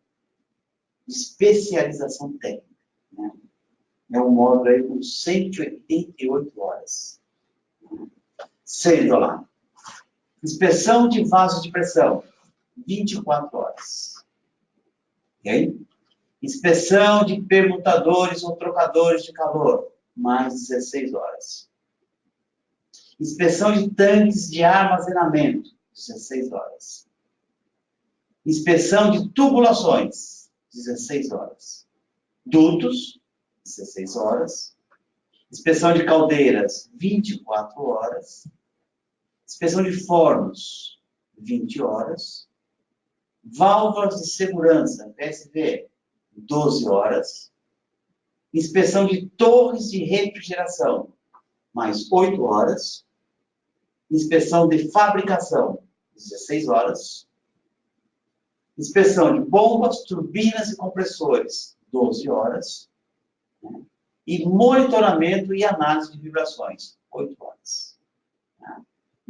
de especialização técnica. Né? É um módulo aí com 188 horas. 6 lá. Inspeção de vasos de pressão, 24 horas. Ok? Inspeção de permutadores ou trocadores de calor, mais 16 horas. Inspeção de tanques de armazenamento, 16 horas. Inspeção de tubulações, 16 horas. Dutos, 16 horas. Inspeção de caldeiras, 24 horas. Inspeção de fornos, 20 horas. Válvulas de segurança, PSV, 12 horas. Inspeção de torres de refrigeração, mais 8 horas. Inspeção de fabricação, 16 horas. Inspeção de bombas, turbinas e compressores, 12 horas. E monitoramento e análise de vibrações, 8 horas.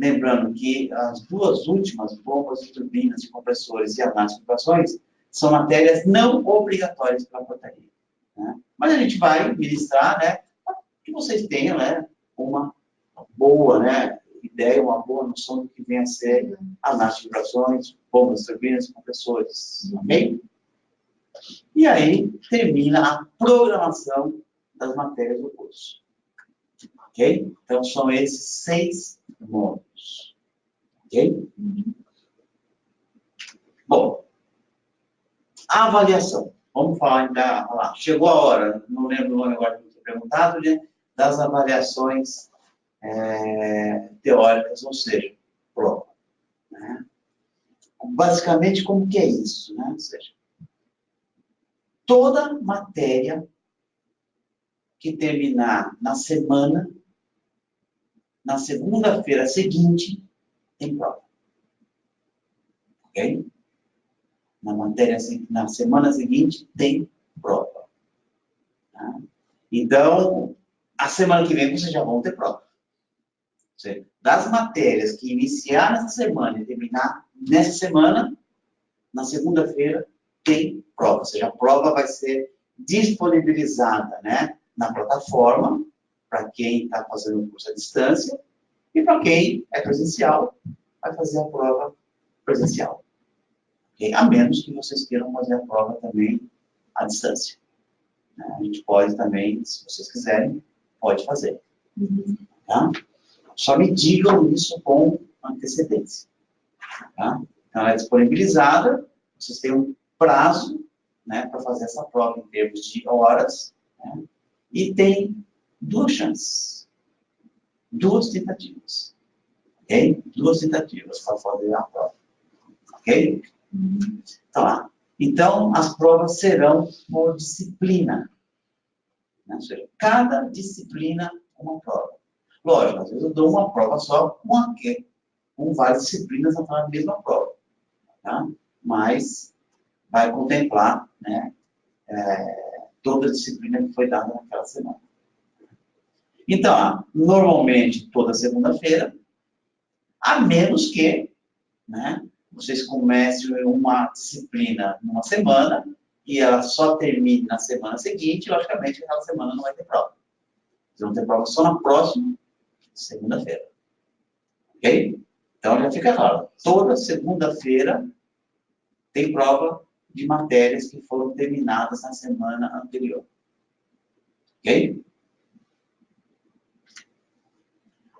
Lembrando que as duas últimas, bombas, turbinas e compressores e análise de vibrações, são matérias não obrigatórias para a portaria. Mas a gente vai ministrar, né, para que vocês tenham, né, uma boa, né, ideia, uma boa noção do que vem a ser análise de vibrações, bombas, turbinas e compressores. Ok? E aí termina a programação das matérias do curso. Ok? Então são esses 6 módulos. Ok? Bom, a avaliação. Vamos falar então, lá. Chegou a hora, não lembro o nome agora que eu perguntado, né, das avaliações teóricas, ou seja, prova. Né? Basicamente, como que é isso? Né? Ou seja, toda matéria que terminar na semana, na segunda-feira seguinte, tem prova. Ok? Na semana seguinte, tem prova. Tá? Então, a semana que vem, vocês já vão ter prova. Ou seja, das matérias que iniciar nessa semana e terminar nessa semana, na segunda-feira, tem prova. Ou seja, a prova vai ser disponibilizada, né, na plataforma, para quem está fazendo o curso à distância, e para quem é presencial, vai fazer a prova presencial. Okay? A menos que vocês queiram fazer a prova também à distância. A gente pode também, se vocês quiserem, pode fazer. Tá? Só me digam isso com antecedência. Tá? Então, ela é disponibilizada, vocês têm um prazo, né, para fazer essa prova em termos de horas, né, e tem 2 chances, 2 tentativas. Ok? 2 tentativas para fazer a prova. Ok? Tá. Então, as provas serão por disciplina. Né? Ou seja, cada disciplina uma prova. Lógico, às vezes eu dou uma prova só com várias disciplinas na mesma prova. Tá? Mas vai contemplar, né, toda a disciplina que foi dada naquela semana. Então, normalmente, toda segunda-feira, a menos que, né, vocês comecem uma disciplina numa semana e ela só termine na semana seguinte, logicamente, aquela semana não vai ter prova. Vocês vão ter prova só na próxima segunda-feira. Ok? Então, já fica claro. Toda segunda-feira tem prova de matérias que foram terminadas na semana anterior. Ok?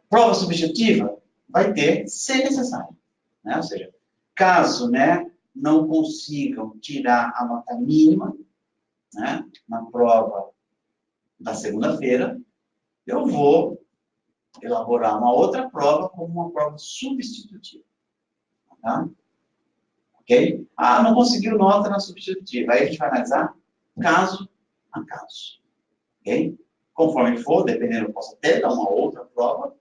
Prova substitutiva vai ter, se necessário. Né? Ou seja, caso, né, não consigam tirar a nota mínima, né, na prova da segunda-feira, eu vou elaborar uma outra prova como uma prova substitutiva. Tá? Ok? Ah, não conseguiu nota na substitutiva. Aí a gente vai analisar caso a caso. Ok? Conforme for, dependendo, eu posso até dar uma outra prova,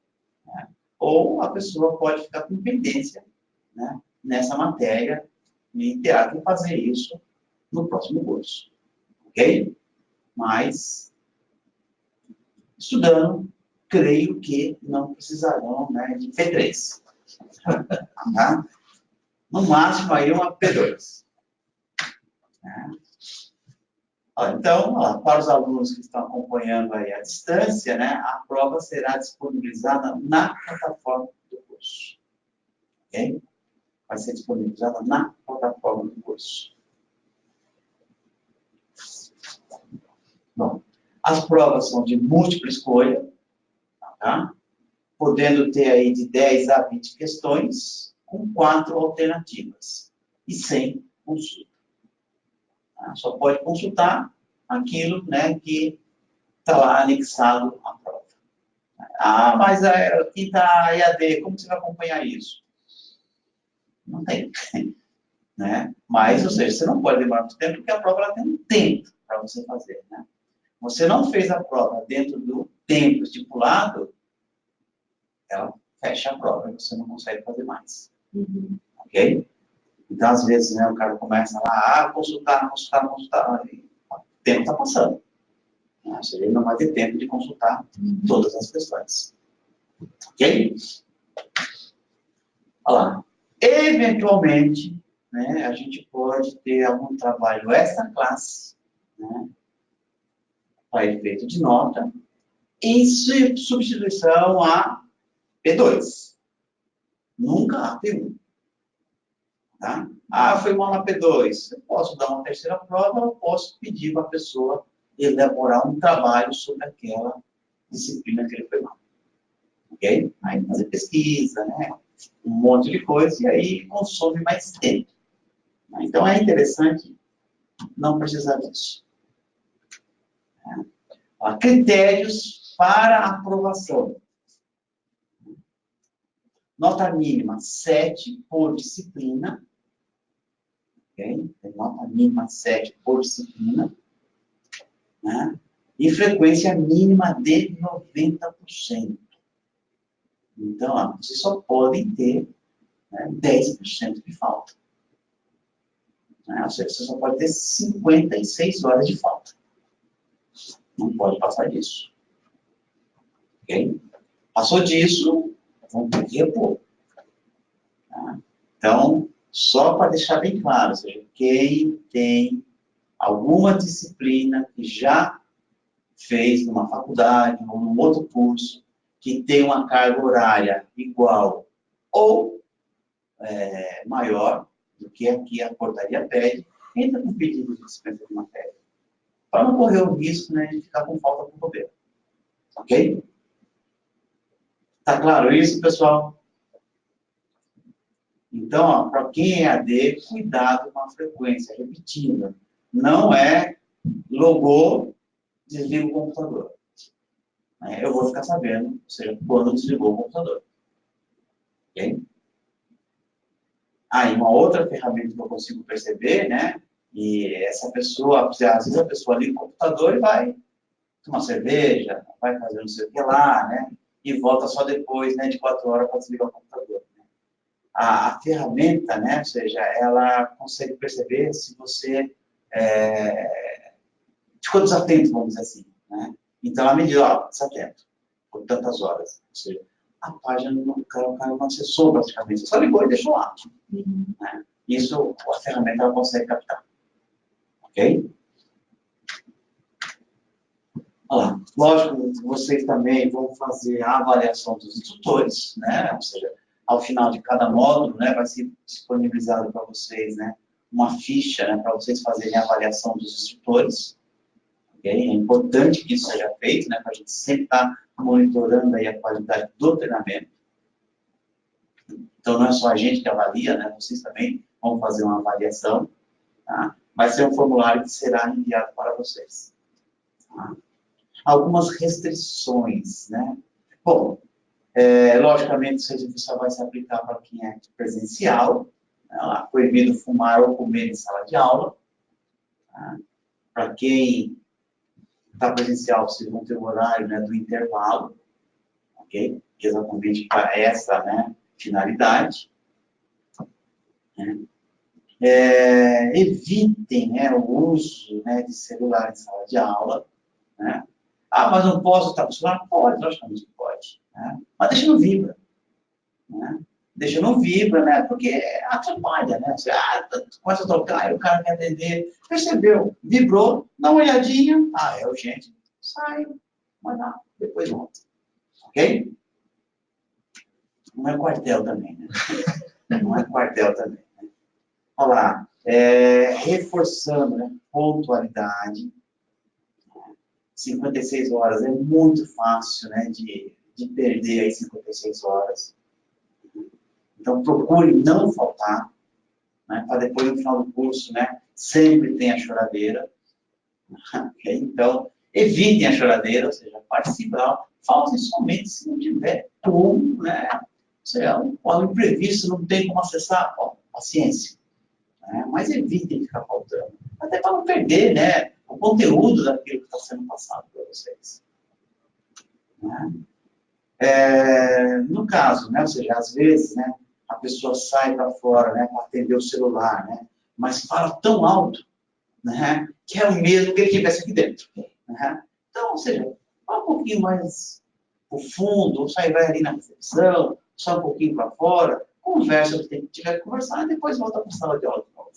né? Ou a pessoa pode ficar com pendência, né, nessa matéria em teatro e fazer isso no próximo curso. Ok? Mas, estudando, creio que não precisarão, né, de P3. Tá? No máximo, aí uma P2. Né? Então, ó, para os alunos que estão acompanhando aí à distância, né, a prova será disponibilizada na plataforma do curso. Ok? Vai ser disponibilizada na plataforma do curso. Bom, as provas são de múltipla escolha, tá? Podendo ter aí de 10 a 20 questões, com 4 alternativas, e sem consulta. Tá? Só pode consultar aquilo, né, que está lá anexado à prova. Ah, mas aqui está EAD, como você vai acompanhar isso? Não tem. Né? Mas, ou seja, você não pode demorar muito tempo, porque a prova ela tem um tempo para você fazer. Né? Você não fez a prova dentro do tempo estipulado, ela fecha a prova e você não consegue fazer mais. Ok? Então, às vezes, né, o cara começa lá a consultar, e o tempo está passando. Ou seja, ele não vai ter tempo de consultar todas as questões. Ok? Olha lá. Eventualmente, né, a gente pode ter algum trabalho extra classe, né, para efeito de nota, em substituição a P2. Nunca a P1. Tá? Ah, foi mal na P2. Eu posso dar uma terceira prova, eu posso pedir para a pessoa elaborar um trabalho sobre aquela disciplina que ele foi mal. Ok? Aí fazer pesquisa, né? Um monte de coisa, e aí consome mais tempo. Então é interessante não precisar disso. Critérios para aprovação. Nota mínima 7 por disciplina. Okay? Nota mínima 7 por disciplina. Né? E frequência mínima de 90%. Então, ó, vocês só podem ter, né, 10% de falta. Né? Ou seja, você só pode ter 56 horas de falta. Não pode passar disso. Ok? Passou disso, vamos ter que repor. Tá? Então, só para deixar bem claro, ou seja, quem tem alguma disciplina que já fez numa faculdade ou num outro curso, que tem uma carga horária igual ou maior do que aqui a portaria pede, entra com pedido de dispensa de matéria. Para não correr o risco, né, de ficar com falta com o governo. Ok? Tá claro isso, pessoal? Então, para quem é AD, cuidado com a frequência repetida. Não é logou, desliga o computador. Eu vou ficar sabendo, ou seja, quando desligou o computador. Ok? E uma outra ferramenta que eu consigo perceber, né? E essa pessoa, às vezes a pessoa liga o computador e vai tomar cerveja, vai fazer não sei o que lá, né? E volta só depois, né, de 4 horas para desligar o computador. Né? A ferramenta, né? Ou seja, ela consegue perceber se você ficou desatento, vamos dizer assim, né? Então ela me diz, ó, desatento, por tantas horas. Ou seja, a página o cara não acessou praticamente, só ligou e deixou lá. Né? Isso a ferramenta ela consegue captar. Ok? Olha lá. Lógico, vocês também vão fazer a avaliação dos instrutores, né? Ou seja, ao final de cada módulo, né, vai ser disponibilizado para vocês, né, uma ficha, né, para vocês fazerem a avaliação dos instrutores. Okay? É importante que isso seja feito, né, para a gente sempre estar monitorando aí a qualidade do treinamento. Então, não é só a gente que avalia, né, vocês também vão fazer uma avaliação. Tá? Vai ser um formulário que será enviado para vocês. Tá? Algumas restrições, né? Bom, logicamente, isso só vai se aplicar para quem é presencial, né? Lá, proibido fumar ou comer em sala de aula. Tá? Para quem está presencial, vocês vão ter o horário, né, do intervalo, ok? Exatamente para essa, né, finalidade. Evitem, né, o uso, né, de celular em sala de aula. Né? Ah, mas não posso estar com o celular? Pode, logicamente que pode. Né? Mas deixa no vibra. Né? Deixa no vibra, né? Porque atrapalha, né? Você começa a tocar e o cara quer atender. Percebeu? Vibrou, dá uma olhadinha. Ah, é urgente. Sai, vai lá, depois volta. Ok? Não é quartel também, né? Não é quartel também. Né? Olha lá. Reforçando, né? Pontualidade. 56 horas é muito fácil, né? De perder aí 56 horas. Então, procure não faltar, né, para depois, no final do curso, né, sempre tem a choradeira. Okay? Então, evitem a choradeira, ou seja, participe, faltem somente se não tiver como, né, ou seja, um imprevisto, não tem como acessar, paciência. Né, mas evitem ficar faltando, até para não perder, né, o conteúdo daquilo que está sendo passado para vocês. Né? No caso, né, ou seja, às vezes, né, a pessoa sai para fora, né, para atender o celular, né, mas fala tão alto, né, que é o mesmo que ele tivesse aqui dentro. Né? Então, ou seja, fala um pouquinho mais pro fundo, ou sai, vai ali na recepção, só um pouquinho para fora, conversa o que tiver que conversar, e depois volta para a sala de aula de novo.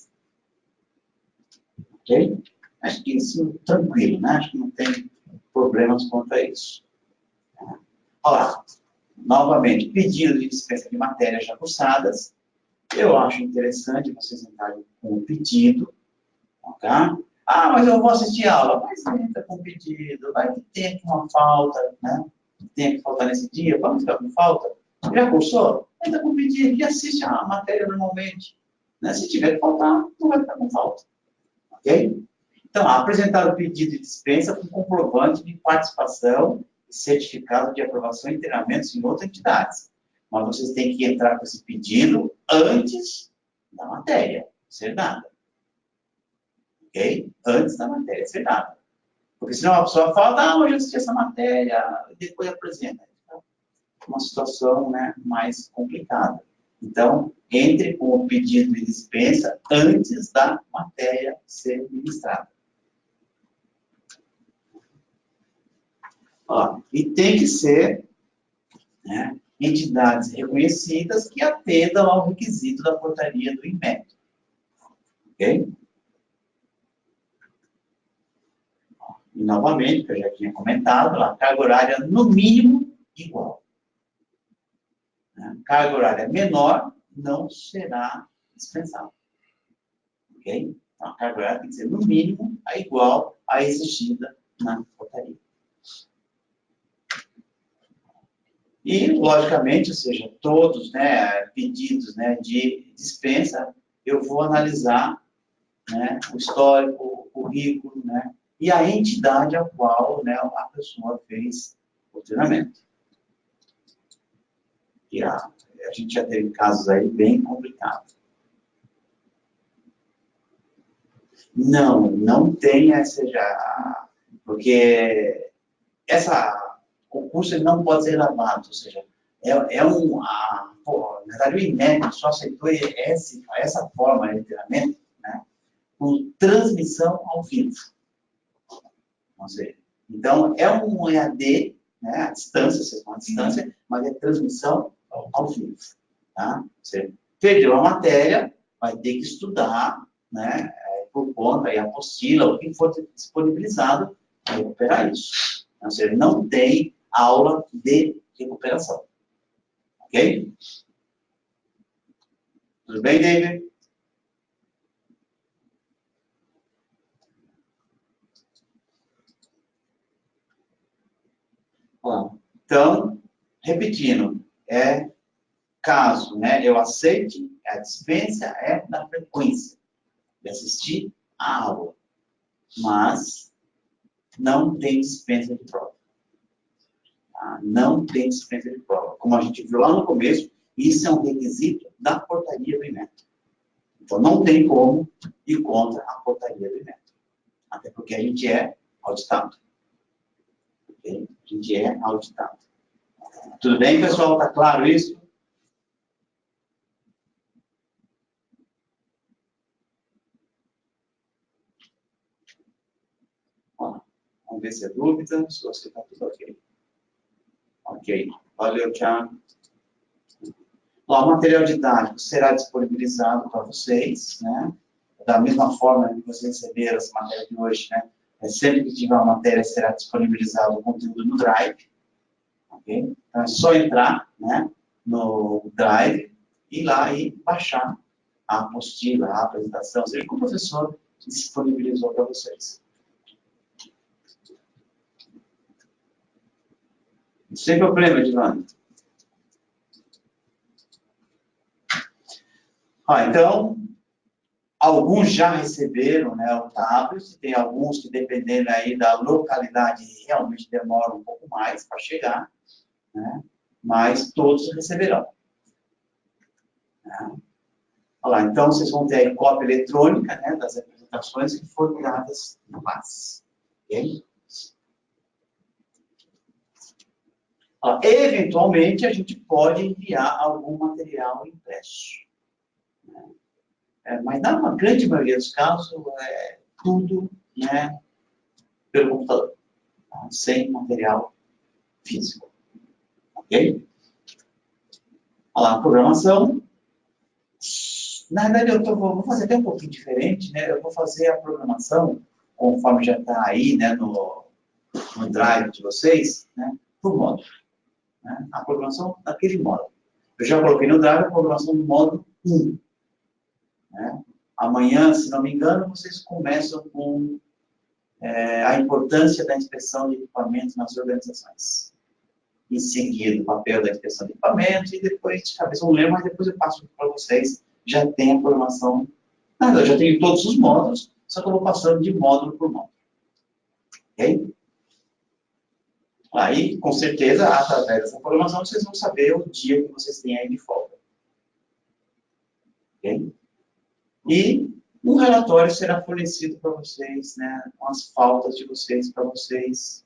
Ok? Acho que isso tranquilo, né? Acho que não tem problemas quanto a isso. Olha lá. Novamente, pedido de dispensa de matérias já cursadas. Eu acho interessante vocês entrarem com o pedido. Ok? Ah, mas eu vou assistir a aula. Mas entra com o pedido. Vai que tem aqui uma falta, né? Tem que faltar nesse dia. Vamos ficar com falta? Já cursou? Entra com o pedido e assiste a matéria normalmente. Né? Se tiver que faltar, não vai ficar com falta. Ok? Então, apresentar o pedido de dispensa com comprovante de participação e certificado de aprovação em treinamentos em outras entidades. Mas vocês têm que entrar com esse pedido antes da matéria ser dada. Ok? Antes da matéria ser dada. Porque senão a pessoa fala, hoje eu assisti essa matéria, e depois apresenta. Então, uma situação, né, mais complicada. Então, entre com o pedido de dispensa antes da matéria ser ministrada. Ó, e tem que ser, né, entidades reconhecidas que atendam ao requisito da portaria do INMET. Ok? E, novamente, que eu já tinha comentado, a carga horária no mínimo igual. Né? Carga horária menor não será dispensável. Ok? Então, a carga horária tem que ser no mínimo igual à exigida na portaria. E, logicamente, ou seja, todos, né, pedidos, né, de dispensa, eu vou analisar, né, o histórico, o currículo, né, e a entidade a qual, né, a pessoa fez o treinamento. E a gente já teve casos aí bem complicados. Não tem essa já, porque o curso ele não pode ser gravado, ou seja, na verdade o INEP só aceitou essa forma de treinamento, né, com transmissão ao vivo. Então, é um EAD, né, à distância, vocês estão à distância, mas é transmissão ao vivo. Tá? Você perdeu a matéria, vai ter que estudar, né, por conta, aí, a apostila, o que for disponibilizado, para recuperar isso. Ou seja, não tem aula de recuperação. Ok? Tudo bem, David? Bom, então, repetindo, caso, né, eu aceite, a dispensa é da frequência de assistir a aula, mas não tem dispensa de prova. Tá? Não tem dispensa de prova. Como a gente viu lá no começo, isso é um requisito da portaria do INEP. Então, não tem como ir contra a portaria do INEP. Até porque a gente é auditado. Okay? A gente é auditado. Tudo bem, pessoal? Está claro isso? Vamos ver se é dúvida, se você está tudo ok. Ok, valeu, Thiago. Lá, o material didático será disponibilizado para vocês, né? Da mesma forma que vocês receberam essa matéria de hoje, né? Sempre que tiver uma matéria, será disponibilizado o conteúdo no Drive. Ok? Então, é só entrar, né, no Drive, ir lá e baixar a apostila, a apresentação, seja que o professor disponibilizou para vocês. Sem problema, Edilane. Então, alguns já receberam, né, o tablet, tem alguns que, dependendo aí da localidade, realmente demoram um pouco mais para chegar, né, mas todos receberão. Né? Olha lá, então, vocês vão ter aí cópia eletrônica, né, das apresentações que foram dadas no MAS. Ok? Eventualmente, a gente pode enviar algum material impresso. Mas na grande maioria dos casos, é tudo, né, pelo computador, tá? Sem material físico. Ok? Olha lá, a programação. Na verdade, vou fazer até um pouquinho diferente, né? Eu vou fazer a programação, conforme já está aí, né, no Drive de vocês, né, por módulo. Né? A programação daquele módulo. Eu já coloquei no Drive a programação do módulo 1. Né? Amanhã, se não me engano, vocês começam com a importância da inspeção de equipamentos nas organizações. Em seguida, o papel da inspeção de equipamentos, e depois, de cabeça, eu lembro, mas depois eu passo para vocês. Já tem a programação. Na verdade, já tenho todos os módulos, só que eu vou passando de módulo por módulo. Ok? Aí, com certeza, através dessa programação, vocês vão saber o dia que vocês têm aí de folga. Ok? E um relatório será fornecido para vocês, né, com as faltas de vocês, para vocês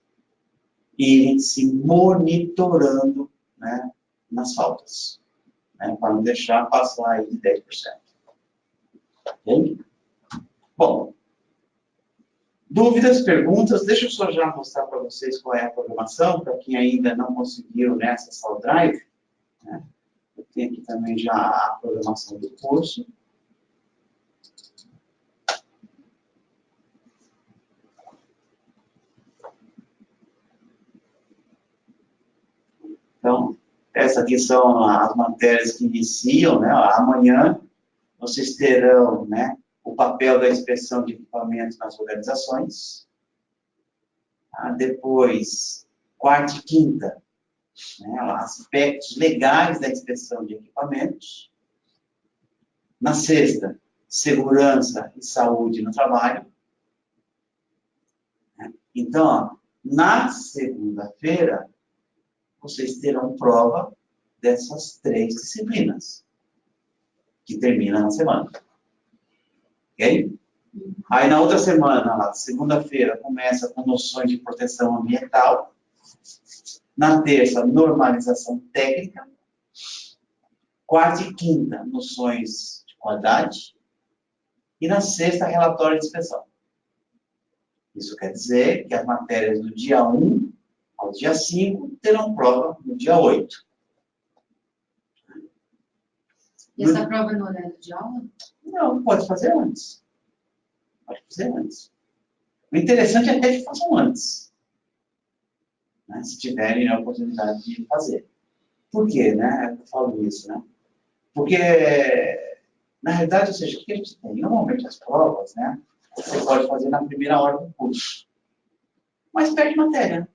irem se monitorando, né, nas faltas, né, para não deixar passar aí de 10%. Ok? Bom, dúvidas, perguntas? Deixa eu só já mostrar para vocês qual é a programação, para quem ainda não conseguiu, né, acessar o Drive. Né? Eu tenho aqui também já a programação do curso. Então, essas aqui são as matérias que iniciam, né? Amanhã vocês terão, né, o papel da inspeção de equipamentos nas organizações. Depois, quarta e quinta, né, aspectos legais da inspeção de equipamentos. Na sexta, segurança e saúde no trabalho. Então, ó, na segunda-feira, vocês terão prova dessas 3 disciplinas, que termina na semana. Ok? Aí, na outra semana, segunda-feira, começa com noções de proteção ambiental. Na terça, normalização técnica. Quarta e quinta, noções de qualidade. E na sexta, relatório de inspeção. Isso quer dizer que as matérias do dia 1 ao dia 5 terão prova no dia 8. E essa prova é no horário de aula? Não, pode fazer antes. Pode fazer antes. O interessante é até que façam antes. Né, se tiverem a oportunidade de fazer. Por quê, né? Eu falo isso, né? Porque, na realidade, ou seja, o que a gente tem? Normalmente as provas, né? Você pode fazer na primeira hora do curso. Mas perde matéria.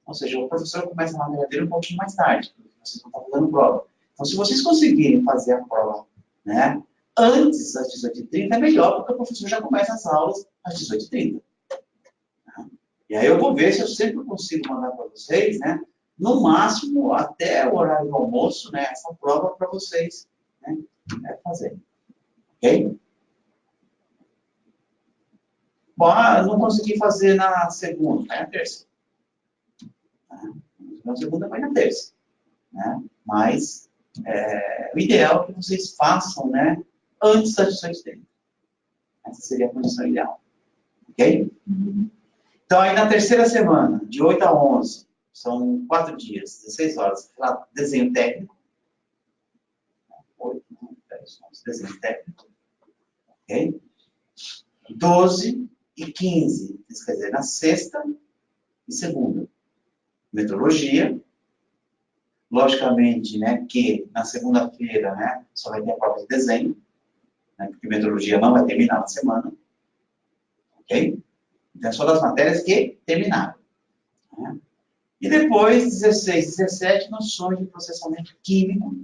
Ou seja, o professor começa a matéria dele um pouquinho mais tarde, porque vocês não estão fazendo prova. Então, se vocês conseguirem fazer a prova, né, antes das 18h30, é melhor, porque o professor já começa as aulas às 18h30. E aí eu vou ver se eu sempre consigo mandar para vocês, né, no máximo até o horário do almoço, né, essa prova para vocês, né, fazerem. Ok? Bom, não consegui fazer na segunda, vai na terça. Na segunda vai na terça. Né? Mas o ideal é que vocês façam, né, antes das 18h30. Essa seria a condição ideal. Ok? Uhum. Então, aí na terceira semana, de 8 a 11, são 4 dias, 16 horas, desenho técnico. 8, 9, 10, 11, desenho técnico. Ok? 12 e 15, isso quer dizer, na sexta e segunda. Metrologia. Logicamente, né, que na segunda-feira, né, só vai ter a prova de desenho, né, porque metrologia não vai terminar na semana. Ok? Então, é só das matérias que terminaram. Né? E depois, 16 e 17, noções de processamento químico.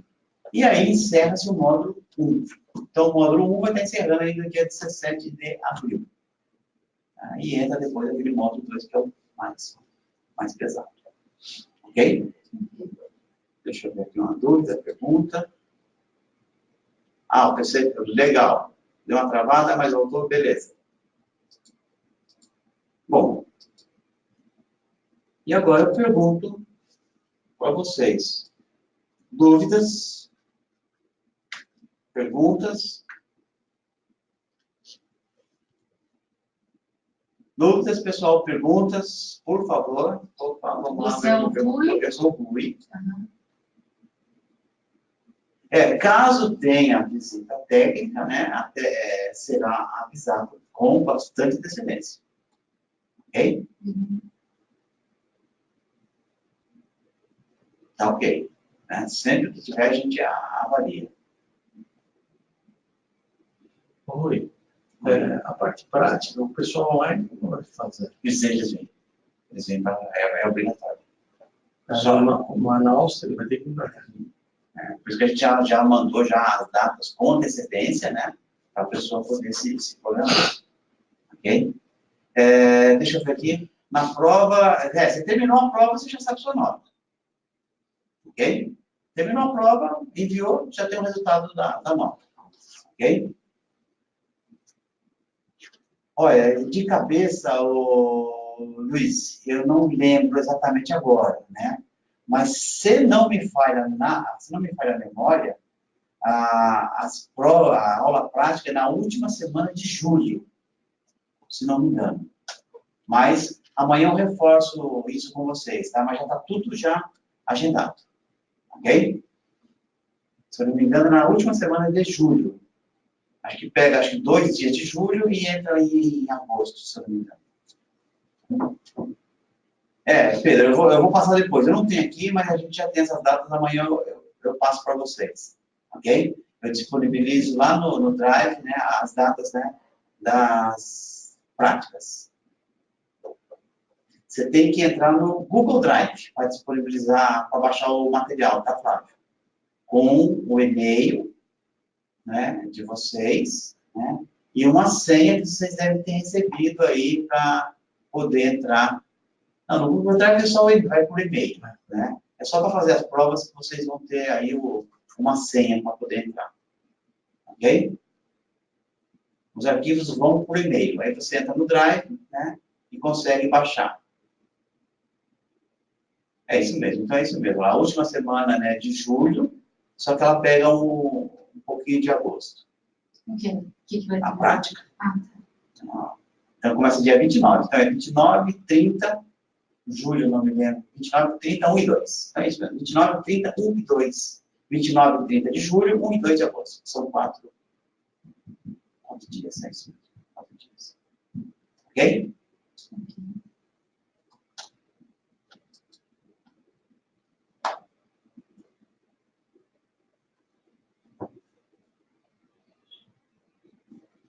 E aí encerra-se o módulo 1. Então, o módulo 1 vai estar encerrando aí no dia 17 de abril. Aí entra depois aquele módulo 2, que é o mais pesado. Ok? Deixa eu ver aqui uma dúvida, pergunta. O PC, legal. Deu uma travada, mas voltou, beleza. Bom, e agora eu pergunto para vocês. Dúvidas? Perguntas? Dúvidas, pessoal? Perguntas? Por favor. Opa, vamos lá. Você é o Rui? Eu sou o Rui. Caso tenha visita técnica, né, será avisado com bastante antecedência. Ok? Tá ok. Né? Sempre que tiver, a gente avalia. Oi. A parte prática, o pessoal online como vai fazer? Eles vêm para... É obrigatório. O manual você vai ter que embarcar. Por isso que a gente já mandou já as datas com antecedência, né? Para a pessoa poder se programar. Ok? Deixa eu ver aqui. Na prova... você terminou a prova, você já sabe sua nota. Ok? Terminou a prova, enviou, já tem o resultado da nota. Ok? Olha, de cabeça, Luiz, eu não lembro exatamente agora, né? Mas se não me falha a memória, a aula prática é na última semana de julho, se não me engano. Mas amanhã eu reforço isso com vocês, tá? Mas já está tudo já agendado, ok? Se eu não me engano, na última semana de julho. Acho que pega 2 dias de julho e entra aí em agosto, se eu não me engano. Pedro, eu vou passar depois. Eu não tenho aqui, mas a gente já tem essas datas. Amanhã eu passo para vocês. Ok? Eu disponibilizo lá no Drive, né, as datas, né, das práticas. Você tem que entrar no Google Drive para disponibilizar, para baixar o material, tá, Flávio? Com o e-mail, né, de vocês, né, e uma senha que vocês devem ter recebido aí para poder entrar. Não, no Google Drive só vai por e-mail, né? É só para fazer as provas que vocês vão ter aí uma senha para poder entrar. Ok? Os arquivos vão por e-mail. Aí você entra no Drive, né? E consegue baixar. É isso mesmo. Então é isso mesmo. A última semana, né, de julho, só que ela pega um pouquinho de agosto. O quê? O que vai ter? A prática. Tá. Então começa dia 29. Então é 29, 30... julho, não me lembro, 29, 30, 1 e 2. É isso mesmo, 29, 30, 1 e 2. 29 e 30 de julho, 1 e 2 de agosto. São 4 dias, é isso mesmo. 4 dias. Ok?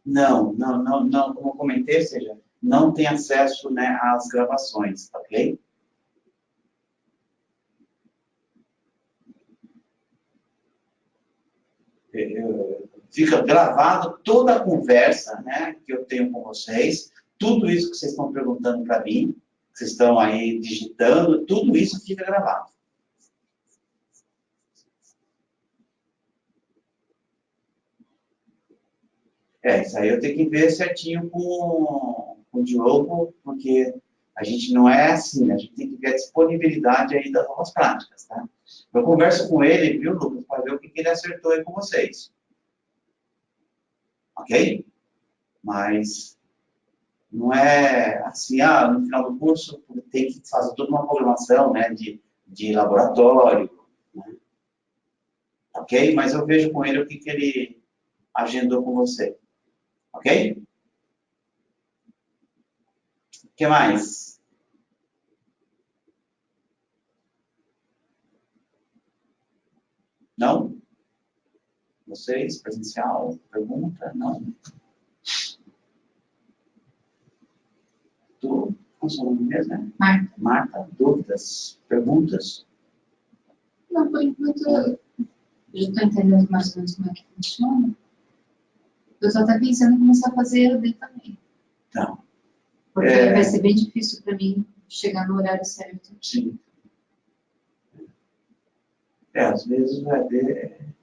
Não, como eu comentei, ou seja, não tem acesso, né, às gravações, ok? Fica gravado toda a conversa, né, que eu tenho com vocês, tudo isso que vocês estão perguntando para mim, que vocês estão aí digitando, tudo isso fica gravado. Isso aí eu tenho que ver certinho com o Diogo, porque a gente não é assim, a gente tem que ver a disponibilidade aí das novas práticas, tá? Eu converso com ele, viu, Lucas, para ver o que ele acertou aí com vocês. Ok? Mas Não é assim, no final do curso tem que fazer toda uma programação, né, de laboratório, né? Ok? Mas eu vejo com ele o que ele agendou com você. Ok? O que mais? Não? Vocês, presencial, pergunta? Não? Tu, qual é o seu nome mesmo, né? Marta. Marta, dúvidas, perguntas? Não, por enquanto, eu já estou entendendo mais ou menos como é que funciona. Eu estou até pensando em começar a fazer EAD também. Não. Porque vai ser bem difícil para mim chegar no horário certo. Sim. Às vezes o EAD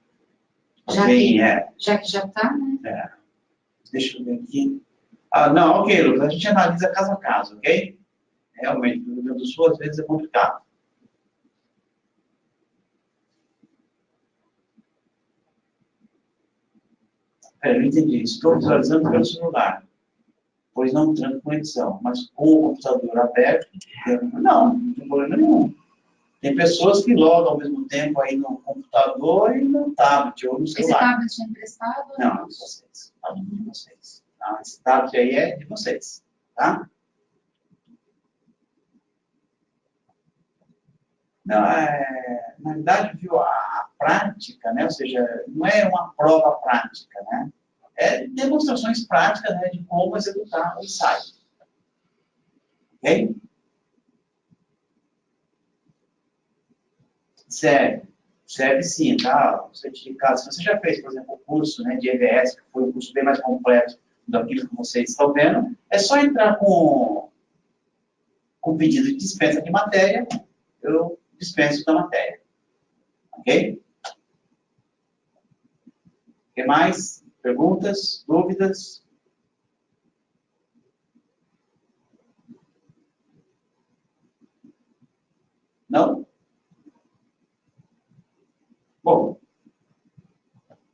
também Já que já está, né? Deixa eu ver aqui. Não, ok, Lucas, a gente analisa caso a caso, ok? Realmente, no Rio Grande do Sul, às vezes, é complicado. Peraí, não entendi. Estou visualizando pelo celular, pois não tranco conexão, mas com o computador aberto, não tem problema nenhum. Tem pessoas que logam ao mesmo tempo aí no computador e no tablet ou no celular. Esse tablet é emprestado? Não, de vocês. Tablet de vocês. Tá? Esse tablet aí é de vocês, tá? Não, na verdade, viu, a prática, né, ou seja, não é uma prova prática, né? É demonstrações práticas, né, de como executar o ensaio. Ok? Serve sim, tá? O certificado, se você já fez, por exemplo, o curso, né, de EVS, que foi um curso bem mais completo daquilo que vocês estão vendo, é só entrar com pedido de dispensa de matéria, eu dispenso da matéria. Ok? O que mais? Perguntas? Dúvidas? Não? Bom,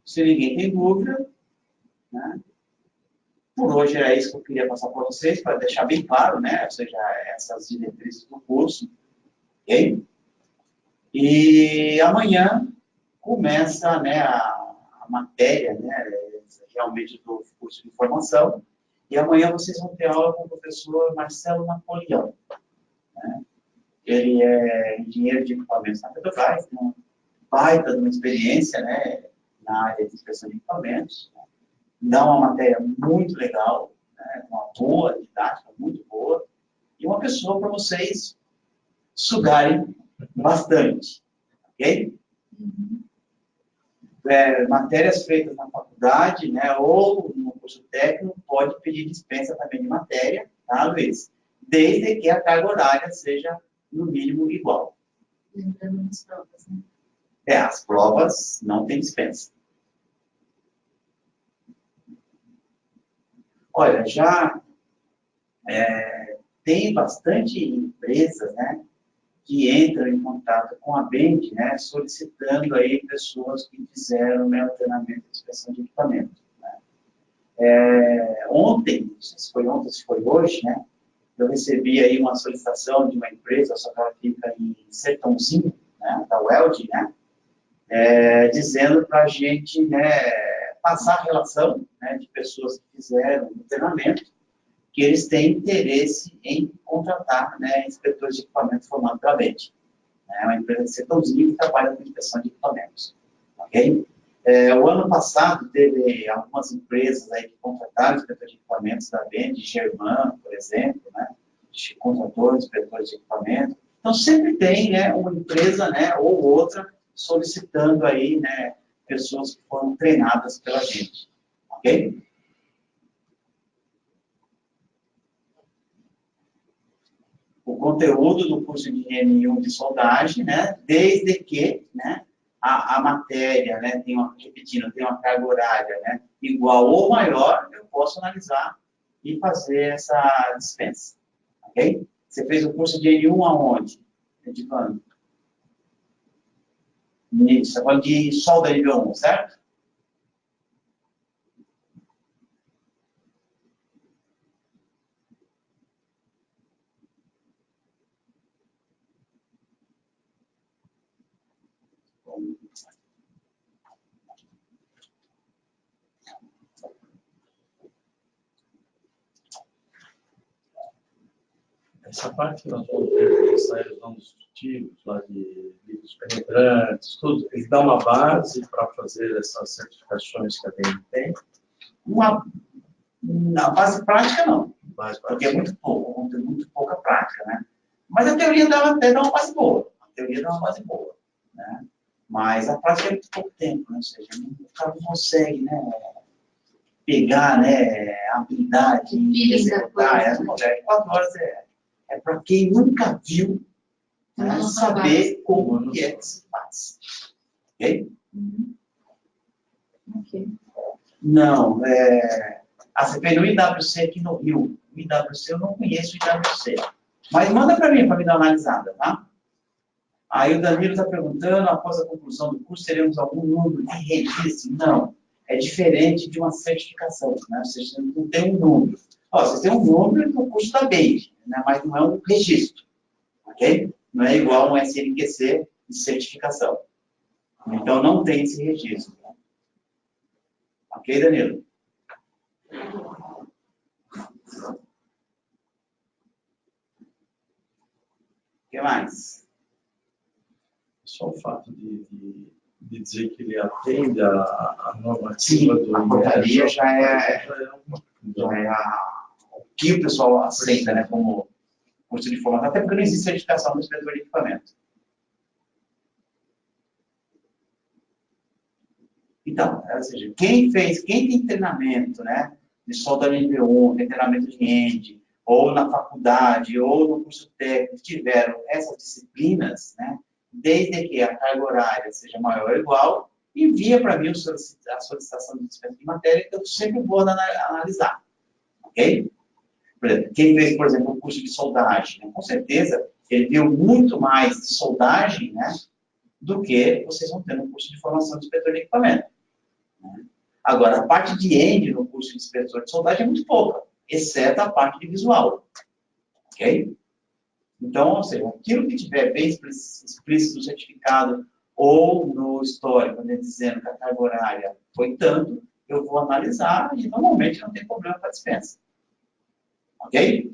se ninguém tem dúvida, né, por hoje era isso que eu queria passar para vocês, para deixar bem claro, né, ou seja, essas diretrizes do curso, ok? E amanhã começa, né, a matéria, né, realmente do curso de formação, e amanhã vocês vão ter aula com o professor Marcelo Napoleão, né? Ele é engenheiro de equipamentos na Petrobras, tem uma baita de uma experiência, né, na área de inspeção de equipamentos, né? Dá uma matéria muito legal, né, uma boa didática, muito boa, e uma pessoa para vocês sugarem bastante, ok? Uhum. Matérias feitas na faculdade, né, ou no curso técnico, pode pedir dispensa também de matéria, tá, Luiz? Desde que a carga horária seja, no mínimo, igual. Lembrando das provas, né? As provas não tem dispensa. Olha, já tem bastante empresas, né, que entram em contato com a BEND, né, solicitando aí pessoas que fizeram, né, o treinamento de inspeção de equipamento. Né. Ontem, não sei se foi ontem, se foi hoje, né, eu recebi aí uma solicitação de uma empresa, só que ela fica em Sertãozinho, né, da Weld, né, dizendo para a gente, né, passar a relação, né, de pessoas que fizeram o treinamento, que eles têm interesse em contratar, né, inspetores de equipamento formados pela BEND. É uma empresa de Sertãozinho que trabalha com inspeção de equipamentos. Ok? O ano passado teve algumas empresas aí que contrataram inspetores de equipamentos da BEND, German, por exemplo, né, contratou inspetores de equipamento. Então, sempre tem, né, uma empresa, né, ou outra solicitando aí, né, pessoas que foram treinadas pela gente. Ok? O conteúdo do curso de N1 de soldagem, né, desde que, né, a matéria, né, tem uma carga horária, né, igual ou maior, eu posso analisar e fazer essa dispensa. Ok? Você fez o curso de N1 aonde? De quando? Você está falando de solda nível 1, certo? Essa parte que nós vamos ver, ensaios não destrutivos, lá de livros penetrantes, tudo, ele dá uma base para fazer essas certificações que a DEM tem? Na base prática, não. Base Porque é muito pouco, tem muito pouca prática, né? Mas a teoria até dá uma base boa. A teoria dá uma base boa, né? Mas a prática é muito pouco tempo, né? Ou seja, o cara não consegue, né, pegar, né, a habilidade de executar. 4 horas é para quem nunca viu, né, saber como que é que se faz. Ok? Ok. Não, a CPI no IWC aqui no Rio. O IWC eu não conheço o IWC. Mas manda para mim dar uma analisada, tá? Aí o Danilo está perguntando, após a conclusão do curso, teremos algum número de registro? Não. É diferente de uma certificação, né? Vocês não tem um número. Ó, vocês têm um número no curso da BEI, né? Mas não é um registro. Ok? Não é igual um SNQC de certificação. Então não tem esse registro. Ok, Danilo? O que mais? Só o fato de dizer que ele atende a normativa do a portaria já é o que o pessoal aceita, né, como curso de formação, até porque não existe certificação do inspetor de equipamento. Então, ou seja, quem tem treinamento, né, de solda nível 1, tem treinamento de END, ou na faculdade, ou no curso técnico, tiveram essas disciplinas, né, desde que a carga horária seja maior ou igual, envia para mim a solicitação de dispensa de matéria, que eu sempre vou analisar. Ok? Por exemplo, quem fez, por exemplo, o curso de soldagem, né, com certeza, ele viu muito mais de soldagem, né, do que vocês vão ter no curso de formação de inspetor de equipamento. Né? Agora, a parte de END no curso de inspetor de soldagem é muito pouca, exceto a parte de visual. Ok? Então, ou seja, aquilo que tiver bem explícito no certificado ou no histórico, né, dizendo que a carga horária foi tanto, eu vou analisar e normalmente não tem problema para dispensa. Ok?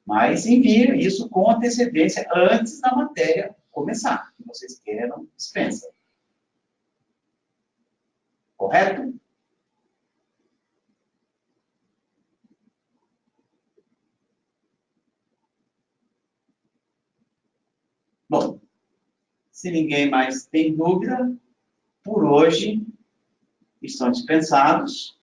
Mas envie isso com antecedência antes da matéria começar, que vocês queiram dispensa. Correto? Bom, se ninguém mais tem dúvida, por hoje estão dispensados.